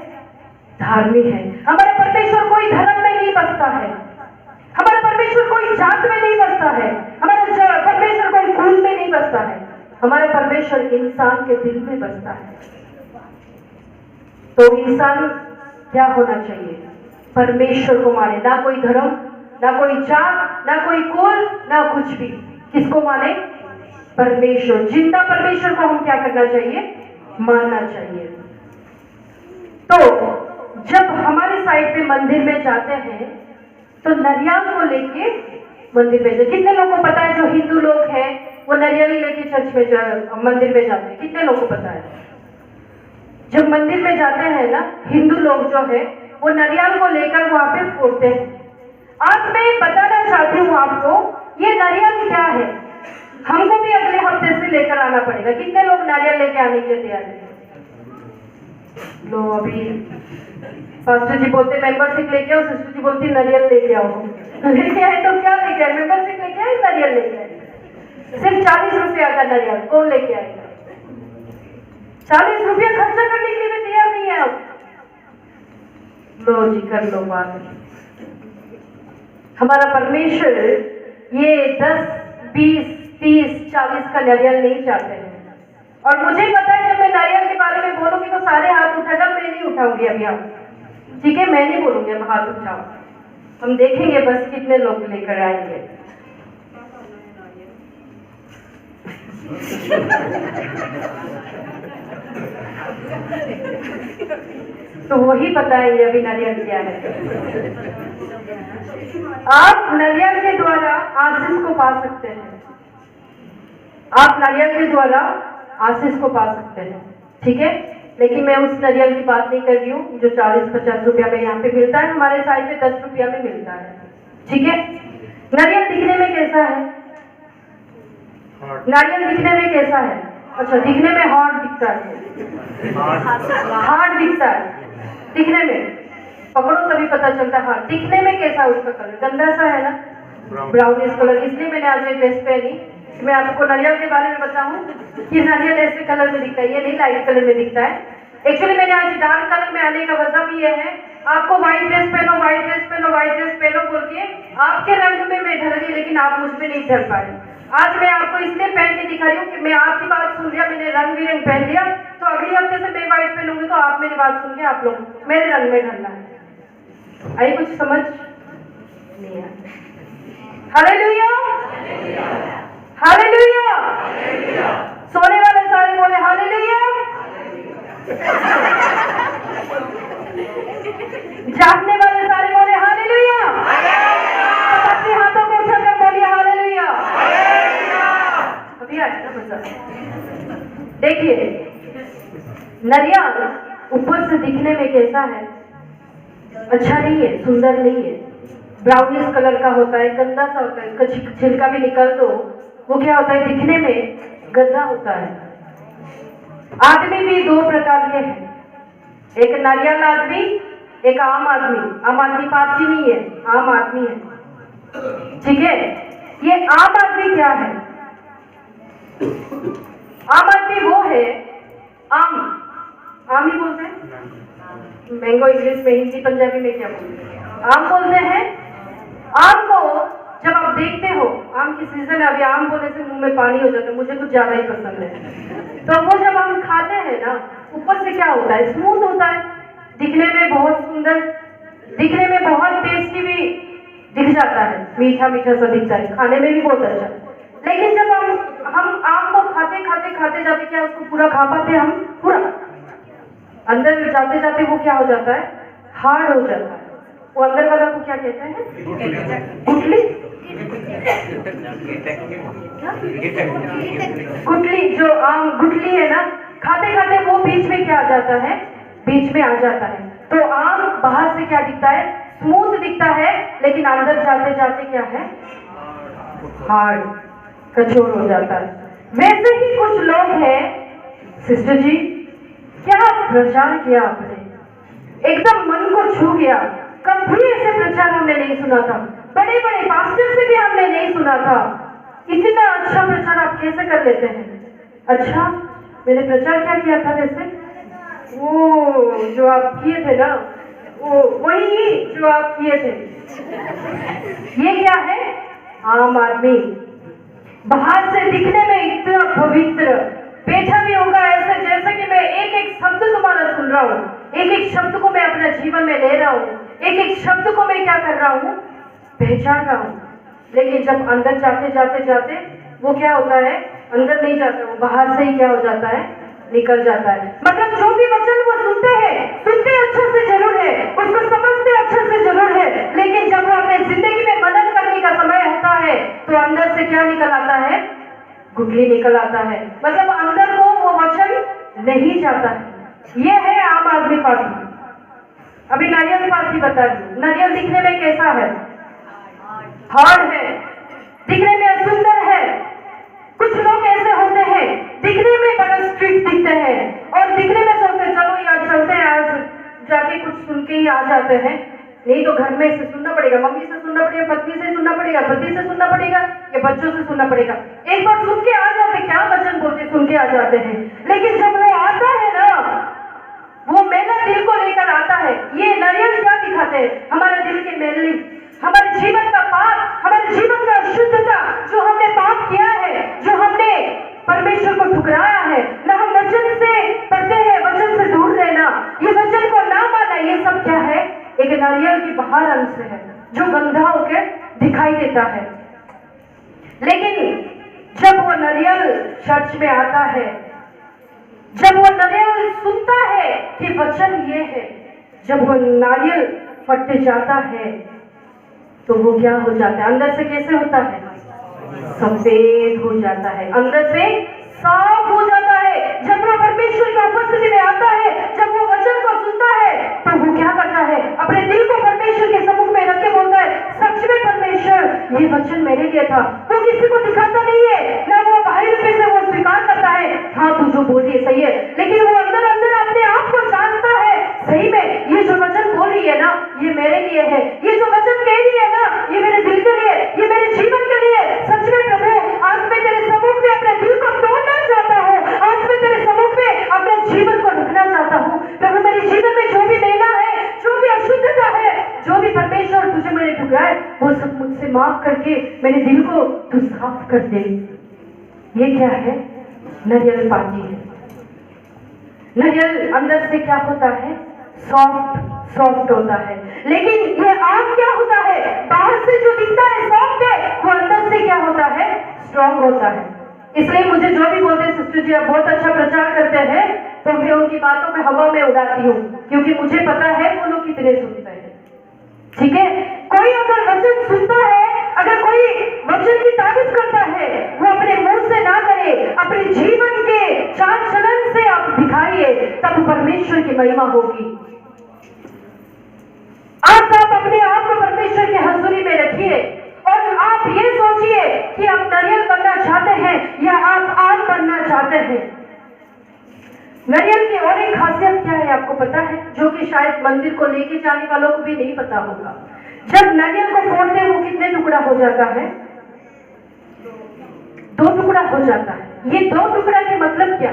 धार्मिक है। हमारा परमेश्वर कोई धर्म में नहीं बसता है। हमारा परमेश्वर कोई जात में नहीं बसता है। हमारा परमेश्वर कोई कुल में नहीं बसता है। हमारा परमेश्वर इंसान के दिल में बसता है। तो इंसान क्या होना चाहिए? परमेश्वर को माने, ना कोई धर्म, ना कोई जात, ना कोई कुल, ना कुछ भी। किसको माने? परमेश्वर। जिंदा परमेश्वर को हम क्या करना चाहिए? मानना चाहिए। तो जब हमारे साइड पे मंदिर में जाते हैं तो नरियल को लेके मंदिर में जाते। कितने लोगों को पता है जो हिंदू लोग हैं वो नरियल लेके चर्च में मंदिर में जाते हैं? कितने लोगों को पता है? जब मंदिर में जाते हैं ना, हिंदू लोग जो है वो नरियल को लेकर वहां पे फोड़ते हैं। आज मैं बताना चाहती हूँ आपको ये नारियल क्या है। हमको भी अगले हफ्ते से लेकर आना पड़ेगा। कितने लोग नारियल लेके आने के लिए तैयार हैं? लो अभी पास्टर जी बोलते मेंबरशिप लेके आओ, सिस्टर जी बोलती नारियल लेके आओ। लेके आए तो क्या लेके आए? मेंबरशिप लेके आए, नारियल लेके आए। सिर्फ 40 रुपया का नारियल कौन लेके आएगा? 40 रुपया खर्चा करने के लिए भी तैयार नहीं है आप। लो जी कर लो बात। हमारा परमेश्वर ये 10, 20, 30, 40 का नारियल नहीं चाहते हैं। और मुझे पता है जब मैं नारियल के बारे में बोलूंगी तो सारे हाथ उठाएगा, मैं नहीं उठाऊंगी अभी। आप ठीक है, मैं नहीं बोलूंगी हम हाथ उठाओ। हम देखेंगे बस कितने लोग लेकर आएंगे। तो वही बताएंगे अभी नारियल क्या है। आप नारियल के द्वारा आशीष को पा सकते हैं। आप नारियल के द्वारा आशीष को पा सकते हैं, ठीक है। लेकिन मैं उस नारियल की बात नहीं कर रही हूँ जो 40-50 रुपया में यहाँ पे मिलता है। हमारे साइड में 10 रुपया में मिलता है, ठीक है। नारियल दिखने में कैसा है? नारियल दिखने में कैसा है? अच्छा, दिखने में हार्ड दिखता है। हार्ड दिखता है दिखने में, पकड़ो तभी पता चलता है हार्ड। दिखने में कैसा है उसका कलर? गंदा सा है ना, ब्राउनिश कलर। इसलिए मैंने आज एक ड्रेस पहनी। मैं आपको नारियल के बारे में बताऊं कि नारियल ऐसे कलर में दिखता है, ये नहीं लाइट कलर में दिखता है। एक्चुअली मैंने आज डार्क कलर में आने का वजह भी ये है, आपको व्हाइट ड्रेस पहनो, व्हाइट ड्रेस पहनो, व्हाइट ड्रेस पहनो बोल के आपके रंग में मैं ढल गई, लेकिन आप मुझ में नहीं ढल पाए। आज मैं आपको इसलिए पहन के दिखा रही हूँ कि मैं आपकी बात सुन लिया, मैंने रंग बिरंग पहन लिया, तो अगले हफ्ते से मैं व्हाइट पहनूंगी तो आप मेरी बात सुन के आप लोग मेरे रंग में ढलना है। आई कुछ समझ नहीं है? Hallelujah, hallelujah. सोने वाले सारे बोले हालेलुया, जागने वाले सारे बोले हालेलुया, अपने हाथों को उठाकर बोलिए हालेलुया। अभी आया ना मजा। देखिए नारियल ऊपर से दिखने में कैसा है? अच्छा नहीं है, सुंदर नहीं है, ब्राउनिश कलर का होता है, गंदा सा होता है, इसका छिलका भी निकाल दो, वो क्या होता है? दिखने में गंदा होता है। आदमी भी दो प्रकार के हैं, एक नारियल आदमी, एक आम आदमी। आम आदमी पाप जी नहीं है, आम आदमी है, ठीक है? ये आम आदमी क्या है? आम आदमी वो है, आम ही बोलते हैं, मैंगो इंग्लिश में, हिंदी पंजाबी में क्या बोलते हैं? आम बोलते हैं। आम को जब आप देखते हो, आम की सीजन है, अभी आम बोलने से मुंह में पानी हो जाता है, मुझे कुछ ज्यादा ही पसंद है। तो वो जब हम खाते हैं ना, ऊपर से क्या होता है? स्मूथ होता है, दिखने में बहुत सुंदर, दिखने में बहुत टेस्टी भी दिख जाता है, मीठा मीठा सा दिखता है, खाने में भी बहुत अच्छा। लेकिन जब हम आम को खाते जाते क्या उसको पूरा खा पाते हम? पूरा अंदर जाते जाते वो क्या हो जाता है? हार्ड हो जाता है। वो अंदर वाला को क्या कहते हैं? गुठली। गुठली, जो आम गुठली है ना, खाते खाते वो बीच में क्या आ जाता है? बीच में आ जाता है। तो आम बाहर से क्या दिखता है? स्मूथ दिखता है, लेकिन अंदर जाते जाते क्या है? हार्ड, कठोर हो जाता है। वैसे ही कुछ लोग हैं। सिस्टर जी क्या प्रचार किया आपने, एकदम मन को छू गया। कभी ऐसे प्रचार हमने नहीं सुना था, बड़े बड़े पास्टर से भी हमने नहीं सुना था। इतना अच्छा प्रचार आप कैसे कर लेते हैं? अच्छा, मैंने प्रचार क्या किया था वैसे? वो जो आप किए थे ना, वो वही जो आप किए थे। ये क्या है? आम आदमी, बाहर से दिखने में इतना पवित्र, बैठा भी होगा ऐसे जैसे कि मैं एक एक शब्द तुम्हारा सुन रहा हूँ, एक एक शब्द को मैं अपने जीवन में ले रहा हूँ, एक एक शब्द को मैं क्या कर रहा हूँ? पहचान रहा हूँ। लेकिन जब अंदर जाते जाते जाते वो क्या होता है? अंदर नहीं जाता, वो बाहर से ही क्या हो जाता है? निकल जाता है। मतलब जो भी वचन वो सुनते हैं, सुनते अच्छे से जरूर है, उसको समझते अच्छे से जरूर है, लेकिन जब वो अपने जिंदगी में मनन करने का समय होता है तो अंदर से क्या निकल आता है? गुठली निकल आता है। मतलब अंदर को वो वचन नहीं जाता है। ये है आम आदमी पार्टी। अभी नारियल पार्टी बता दी। नारियल दिखने में कैसा है? हार्ड है, दिखने में सुंदर है। कुछ लोग ऐसे होते हैं, दिखने में बड़ा स्ट्रिक्ट दिखते हैं और दिखने में सोचते चलो यार चलते हैं, आज जाके कुछ सुन के ही आ जाते हैं, नहीं तो घर में से सुनना पड़ेगा, मम्मी से सुनना पड़ेगा, पत्नी से सुनना पड़ेगा, पति से सुनना पड़ेगा, या बच्चों से सुनना पड़ेगा। एक बार सुन के आ जाते, क्या वचन बोलते, सुन के आ जाते हैं। लेकिन जब वो आता है ना, वो मेला दिल को लेकर आता है। ये नारियल क्या दिखाते हैं? हमारे दिल की मैली, हमारे जीवन का पाप, हमारे जीवन का अशुद्धता, जो हमने पाप किया है, जो हमने परमेश्वर को ठुकराया है, ना हम वचन से पढ़ते हैं, वचन से दूर रहना, ये वचन को ना माना, ये सब क्या है? एक नारियल की बाहर अंश है जो गंदा होकर दिखाई देता है। लेकिन जब वो नारियल चर्च में आता है, जब वो नारियल सुनता है कि वचन ये है, जब वो नारियल फट जाता है तो वो क्या हो जाता है? अंदर से कैसे होता है? सफेद हो जाता है, अंदर से साफ हो जाता है। जब वो परमेश्वर की उपस्थिति में आता है, जब वो वचन को सुनता है, तो वो क्या करता है? अपने दिल को परमेश्वर के सम्मुख में रख के बोलता है, सच में परमेश्वर ये वचन मेरे लिए था। वो किसी को दिखाता नहीं है, ना वो बाहरी रूप से वो स्वीकार करता है, हाँ तू जो बोल रही है सही है, लेकिन वो अंदर अंदर अपने आप को जानता है, सही में ये जो वचन बोल रही है ना, ये मेरे लिए है, ये जो वचन कह रही है ना, ये मेरे दिल के लिए, ये मेरे जीवन के लिए। सच में प्रभु, आज मैं तेरे सम्मुख में अपने दिल को तोड़ना चाहता हूँ, आज मैं तेरे सम्मुख में अपने जीवन को रखना चाहता हूँ। माफ करके मेरे दिल को तू साफ कर दे। ये क्या है? नारियल पानी है। नारियल अंदर से क्या होता है? सॉफ्ट सॉफ्ट होता है, लेकिन ये आम क्या होता है? बाहर से जो दिखता है सॉफ्ट है, वो अंदर से क्या होता है? स्ट्रॉन्ग होता है। इसलिए मुझे जो भी बोलते हैं सिस्टर जी आप बहुत अच्छा प्रचार करते हैं, तो मैं उनकी बातों में हवा में उड़ाती हूँ, क्योंकि मुझे पता है वो लोग कितने सुनते हैं। ठीक है, कोई अगर वचन सुनता है, अगर कोई वचन की तारीफ करता है, वो अपने मुंह से ना करे, अपने जीवन के चाल चलन से आप दिखाइए, तब परमेश्वर की महिमा होगी। आज आप अपने आप को परमेश्वर की हजूरी में रखिए और आप ये सोचिए कि आप नारियल बनना चाहते हैं या आप आम बनना चाहते हैं। नारियल की और एक खासियत क्या है आपको पता है, जो कि शायद मंदिर को लेके जाने वालों को भी नहीं पता होगा। जब नारियल को फोड़ते हैं वो कितने टुकड़ा हो जाता है? 2 टुकड़ा हो जाता है। ये 2 टुकड़ा के मतलब क्या?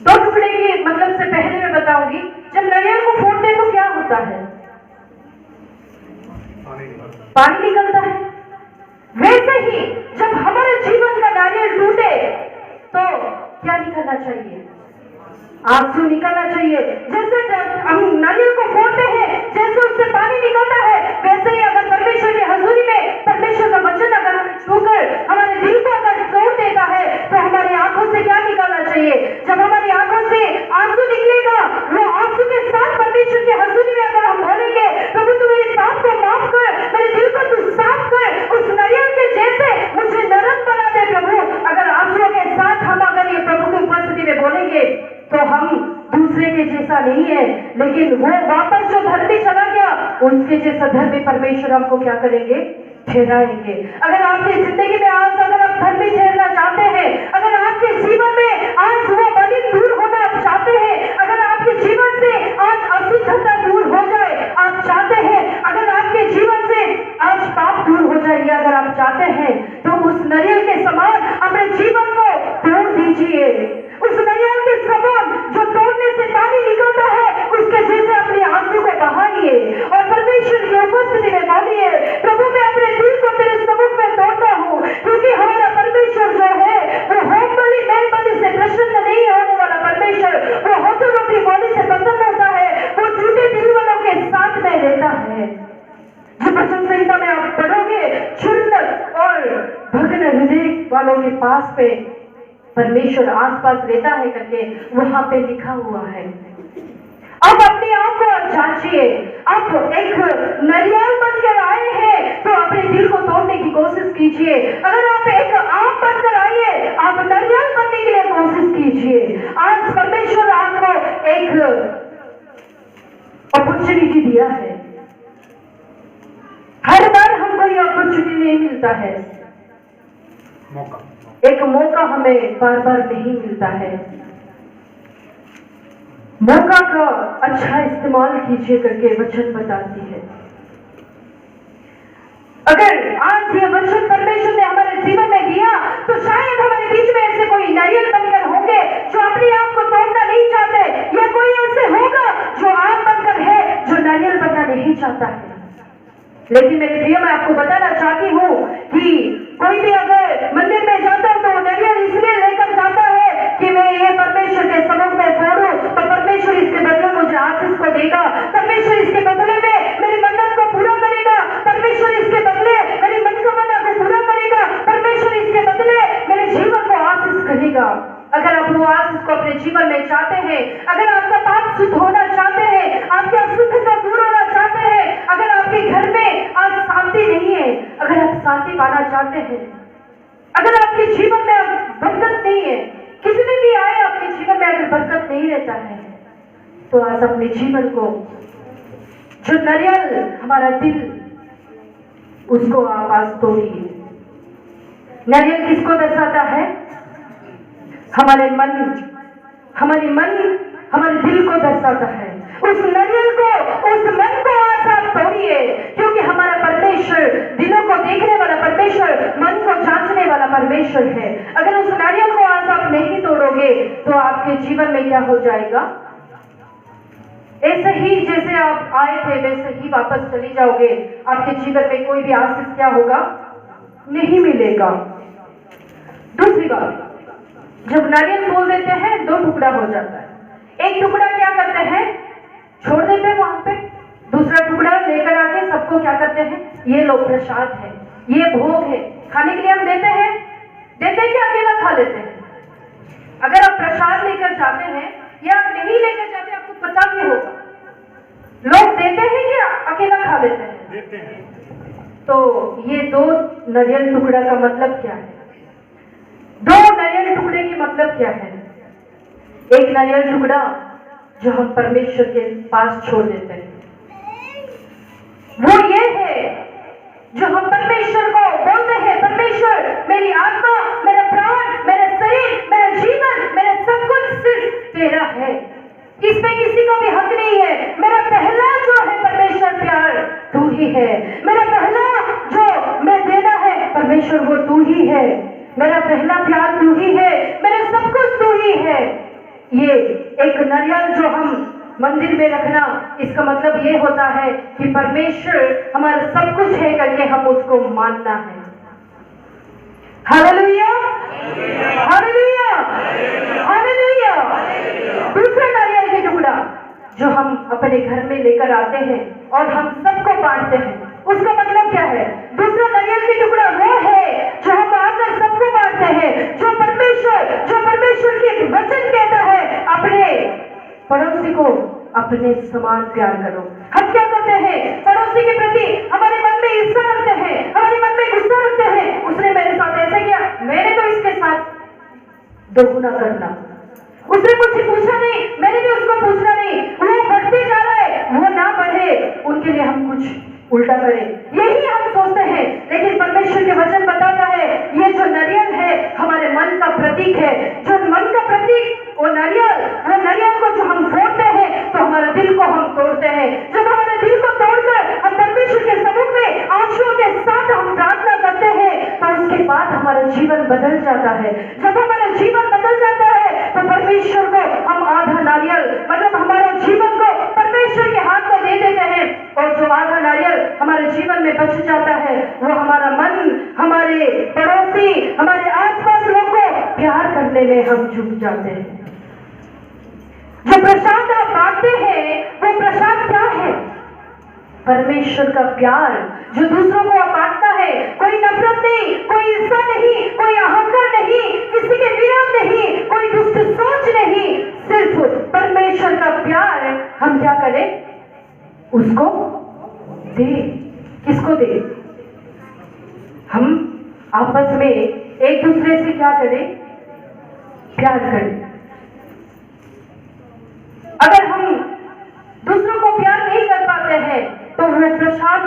2 टुकड़े की मतलब से पहले मैं बताऊंगी, जब नारियल को फोड़ते हैं तो क्या होता है? पानी निकलता है। वैसे ही जब हमारे जीवन का नारियल टूटे तो क्या निकलना चाहिए? आंसू निकलना चाहिए। जैसे जब हम नारियल को फोड़ते हैं, जैसे उससे पानी निकलता है, वैसे ही अगर परमेश्वर की हजूरी में परमेश्वर का वचन अगर हमें छूकर हमारे दिल को अगर तोड़ देता है, तो हमारी आंखों से क्या निकलना चाहिए? जब हमारी आंखों से आंसू निकलेगा, वो आंसू के साथ परमेश्वर की हजूरी में अगर हम बोलेंगे, प्रभु तू मेरे पाप को माफ कर, मेरे दिल को तू साफ कर, उस नारियल के जैसे मुझे नरम बना दे प्रभु। अगर आंसुओं के साथ हम अगर ये प्रभु की उपस्थिति में बोलेंगे, तो हम दूसरे के जैसा नहीं है, लेकिन वो वापस जो धरती चला गया, उसके जैसा धर्मी परमेश्वर हमको क्या करेंगे? ठहराएंगे। अगर आपकी जिंदगी में आज अगर आप धर्मी ठहरना चाहते हैं, अगर आपके जीवन में आज वो बलि दूर होना आप चाहते हैं, अगर आपके जीवन से आज अशुद्धता दूर हो जाए आप चाहते हैं, अगर आपके जीवन से आज पाप दूर हो जाए अगर आप चाहते हैं, तो उस नारियल के समान अपने जीवन को तोड़ दीजिए। उस नारियल के समान जो तोड़ने से पानी निकलता है, उसके जैसे अपने आंसू को बहाइए और परमेश्वर की उपस्थिति में बोलिए, प्रभु मैं अपने दिल को तेरे सम्मुख में तोड़ता हूँ, क्योंकि हमारा परमेश्वर जो है वो होम बलि मेल बलि से प्रसन्न नहीं होने वाला परमेश्वर, वो होठों रोटी बलि से पसंद होता है, वो झूठे दिल वालों के साथ में रहता है। जो वचन संहिता में आप पढ़ोगे, क्षुल्लक और भग्न हृदय वालों के पास पे परमेश्वर आसपास रहता है करके वहां पे लिखा हुआ है। अब अपने आप को जांचिए। आप एक नारियल बनकर आए हैं तो अपने दिल को तोड़ने की कोशिश कीजिए। अगर आप एक आम बनकर आइए, आप नारियल बनने के लिए कोशिश कीजिए। आज परमेश्वर आपको एक अपॉर्चुनिटी दिया है। हर बार हमको ये अपॉर्चुनिटी नहीं मिलता है, एक मौका हमें बार बार नहीं मिलता है। मौका का अच्छा इस्तेमाल कीजिए करके वचन बताती है। अगर आज ये वचन परमेश्वर ने हमारे जीवन में दिया, तो शायद हमारे बीच में ऐसे कोई नारियल बनकर होंगे जो अपने आप को तोड़ना नहीं चाहते, या कोई ऐसे होगा जो आम बनकर है जो नारियल बनना नहीं चाहता है। लेकिन मेरे प्रिय, मैं आपको बताना चाहती हूँ कि कोई भी अगर मंदिर में जाता है तो नारियल इसलिए लेकर जाता है कि मैं ये परमेश्वर के सम्मुख में फोड़ूं, तो परमेश्वर इसके बदले मुझे आशीष को देगा, परमेश्वर इसके बदले में मेरी मन्नत को पूरा करेगा, परमेश्वर इसके बदले मेरी मनोकामना को पूरा करेगा, परमेश्वर इसके बदले मेरे जीवन को आशीष करेगा। अगर आप वो आशीष को अपने जीवन में चाहते हैं, अगर आपका पाप शुद्ध होना चाहते हैं, आपकी अशुद्धता दूर होना चाहते हैं, अगर आपके घर में आज शांति नहीं है, अगर आप शांति पाना चाहते हैं, अगर आपके जीवन में बरकत नहीं है, कितने भी आए आपके जीवन में अगर बरकत नहीं रहता है, तो आज अपने जीवन को जो नारियल हमारा दिल, उसको आप आज तोड़िए। नारियल किसको दर्शाता है? हमारे मन, हमारे दिल को दर्शाता है। उस नारियल को, उस मन को आज आप तोड़िए, क्योंकि हमारा परमेश्वर दिलों को देखने वाला परमेश्वर, मन को जांचने वाला परमेश्वर है। अगर उस नारियल को आज आप नहीं तोड़ोगे तो आपके जीवन में क्या हो जाएगा? ऐसे ही जैसे आप आए थे वैसे ही वापस चली जाओगे। आपके जीवन में कोई भी आशीष क्या होगा? नहीं मिलेगा। दूसरी बात, जब नारियल बोल देते हैं 2 टुकड़ा हो जाता है। एक टुकड़ा क्या करते हैं? छोड़ देते हैं वहां पे। दूसरा टुकड़ा लेकर आके सबको क्या करते हैं? ये लो प्रसाद है, ये भोग है, खाने के लिए हम देते हैं कि अकेला खा लेते हैं? अगर आप प्रसाद लेकर जाते हैं या आप नहीं लेकर जाते, आपको पता भी होगा लोग देते हैं या अकेला खा लेते हैं? देते हैं। तो ये 2 नारियल टुकड़ा का मतलब क्या है? 2 नारियल टुकड़े की मतलब क्या है? एक नारियल टुकड़ा जो हम परमेश्वर के पास छोड़ देते हैं, वो ये है जो हम परमेश्वर को बोलते हैं, परमेश्वर मेरी आत्मा, मेरा प्राण, मेरा शरीर, मेरा जीवन, मेरा सब कुछ सिर्फ तेरा है, इसमें किसी को भी हक नहीं है। मेरा पहला जो है परमेश्वर प्यार तू ही है, मेरा पहला जो मैं देना है परमेश्वर वो तू ही है, मेरा पहला प्यार तू ही है, मेरा सब कुछ तू ही है। ये एक नारियल जो हम मंदिर में रखना, इसका मतलब ये होता है कि परमेश्वर हमारा सब कुछ है करके हम उसको मानना है। Hallelujah, hallelujah, hallelujah. दूसरा नारियल का टुकड़ा जो हम अपने घर में लेकर आते हैं और हम सबको बांटते हैं, उसका मतलब क्या है? दूसरा नारियल का टुकड़ा वो है जो हम आकर सबको बांटते हैं, जो परमेश्वर की वचन कहता है अपने पड़ोसी को अपने समान प्यार करो। हम क्या करते हैं? पड़ोसी के प्रति हमारे मन में ईर्ष्या रखते हैं, हमारे मन में गुस्सा रखते हैं, उसने मेरे साथ ऐसे किया, मैंने तो इसके साथ दोगुना करना, उसने मुझसे पूछा नहीं, मैंने भी उसको पूछना नहीं, वो बढ़ते जा रहा है, वो ना बढ़े, उनके लिए हम कुछ उल्टा करें, यही हम सोचते हैं। लेकिन परमेश्वर के वचन बताता है ये जो नारियल है हमारे मन का प्रतीक है, जो मन का प्रतीक वो नारियल को जो हम फोड़ते हैं तो हमारे दिल को हम तोड़ते हैं। जब हमारे दिल को तोड़कर हम परमेश्वर के सम्मुख में आंसुओं के साथ हम प्रार्थना करते हैं तो उसके बाद हमारा जीवन बदल जाता है। जब हमारा जीवन बदल जाता है तो परमेश्वर को हम आधा नारियल मतलब हमारे जीवन को परमेश्वर के हाथ में दे देते हैं, और जो आधा नारियल हमारे जीवन में बच जाता है वो हमारा मन, हमारे पड़ोसी, हमारे आसपास लोगों को प्यार करने में हम झुक जाते हैं। जो प्रसाद आप बांटते हैं वो प्रसाद क्या है? परमेश्वर का प्यार जो दूसरों को बांटता है। कोई नफरत नहीं, कोई ईर्ष्या नहीं, कोई अहंकार नहीं, किसी के विरोध नहीं, कोई दुष्ट सोच नहीं, सिर्फ परमेश्वर का प्यार हम क्या करें? उसको दे। किसको दे? हम आपस में एक दूसरे से क्या करें? प्यार करें। अगर हम दूसरों को प्यार नहीं कर पाते हैं तो वो प्रसाद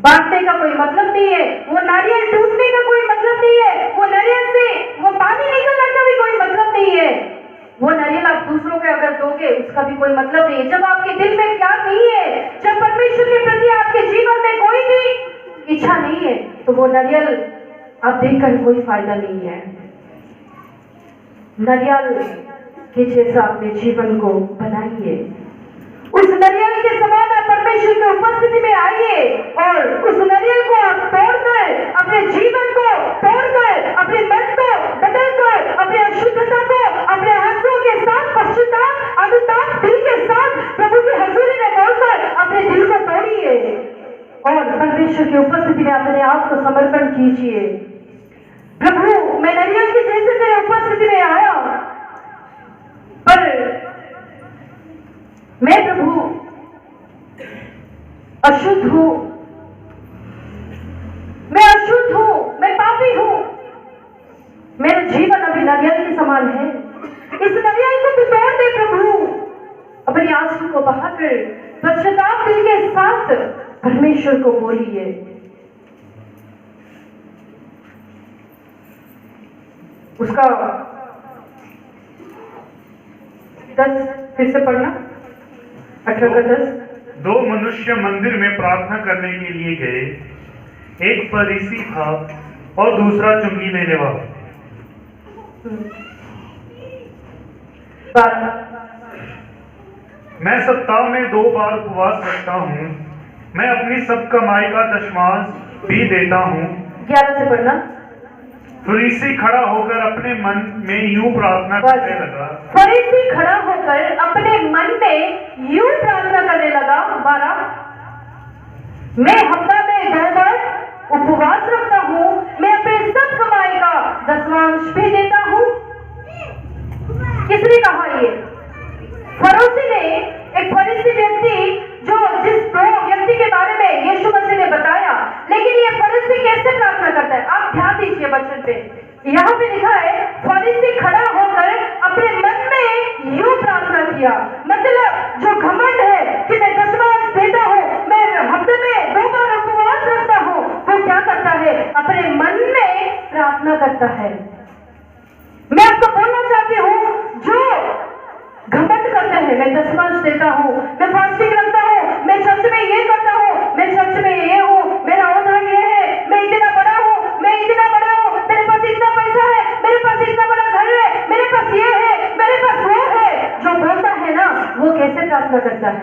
बांटने का कोई मतलब नहीं है, वो नारियल टूटने का कोई मतलब नहीं है, वो नारियल से वो पानी निकलने का भी कोई मतलब नहीं है। वो नारियल आप दूसरों को अगर दोगे उसका भी कोई मतलब नहीं है। जब आपके दिल में प्यार नहीं है, जब परमेश्वर के प्रति आपके जीवन में कोई भी इच्छा नहीं है तो वो नारियल आप देकर कोई फायदा नहीं है। नारियल के जैसा अपने जीवन को बनाइए, उस नारियल के समान आप परमेश्वर की उपस्थिति में आइए और उस नारियल को आप तोड़कर अपने जीवन को तोड़कर अपने मन को बदलकर अपने अशुद्धता को अपने आंसुओं के साथ पश्चाताप अनुताप दिल के साथ प्रभु की हजूरी में बोलकर अपने दिल को तोड़िए और परमेश्वर की उपस्थिति में अपने आप को समर्पण कीजिए। प्रभु मैं नारियल की जैसे तेरे उपस्थिति में आया, पर मैं प्रभु अशुद्ध हूं, मैं अशुद्ध हूं, मैं पापी हूं, मेरा जीवन अभी नारियल के समान है। इस नारियल को तू तोड़ दे प्रभु। अपने आंसू को बहाकर पश्चाताप दिल के साथ परमेश्वर को बोलिए। उसका 10 फिर से पढ़ना, 18 का 10। 2 मनुष्य मंदिर में प्रार्थना करने के लिए गए, एक फरीसी था और दूसरा चुंगी लेने वाला। 12 मैं सप्ताह में 2 बार उपवास रखता हूँ। मैं अपनी सब कमाई का दशमांश भी देता हूँ। 11 से पढ़ना। फरीसी खड़ा होकर अपने मन में यूं प्रार्थना करने लगा। फरीसी खड़ा होकर अपने मन में यूं प्रार्थना करने लगा। 12, मैं हफ्ता में 2 बार उपवास रखता हूँ, मैं अपने सब कमाई का दशमांश भी देता हूँ। किसने कहा ये? फरोसी ने, एक फरीसी व्यक्ति, जो जिस 2 व्यक्ति के बारे में यीशु मसीह ने बताया। लेकिन ये फरीसी कैसे प्रार्थना करता है? आप ध्यान दीजिए वचन पे। यहाँ पे लिखा है फरीसी खड़ा होकर अपने मन में यूं प्रार्थना किया। मतलब जो घमंड है कि मैं दशमांश देता हूँ, मैं हफ्ते में 2 बार उपवास रखता हूँ, वो क्या करता है? अपने मन में प्रार्थना करता है। मैं आपको बोलना चाहती हूँ, जो घमंड करते हैं, मैं दशमांश देता हूँ, मैं फास्टिंग रखता हूँ, मैं चर्च में ये करता हूँ, मैं चर्च में ये हूँ, मेरा ओहदा ये है, मैं इतना बड़ा हूँ, मैं इतना बड़ा हूँ, मेरे पास इतना पैसा है, मेरे पास इतना बड़ा घर है, मेरे पास ये है, मेरे पास वो है। जो बोलता है ना, वो कैसे प्रार्थना करता है?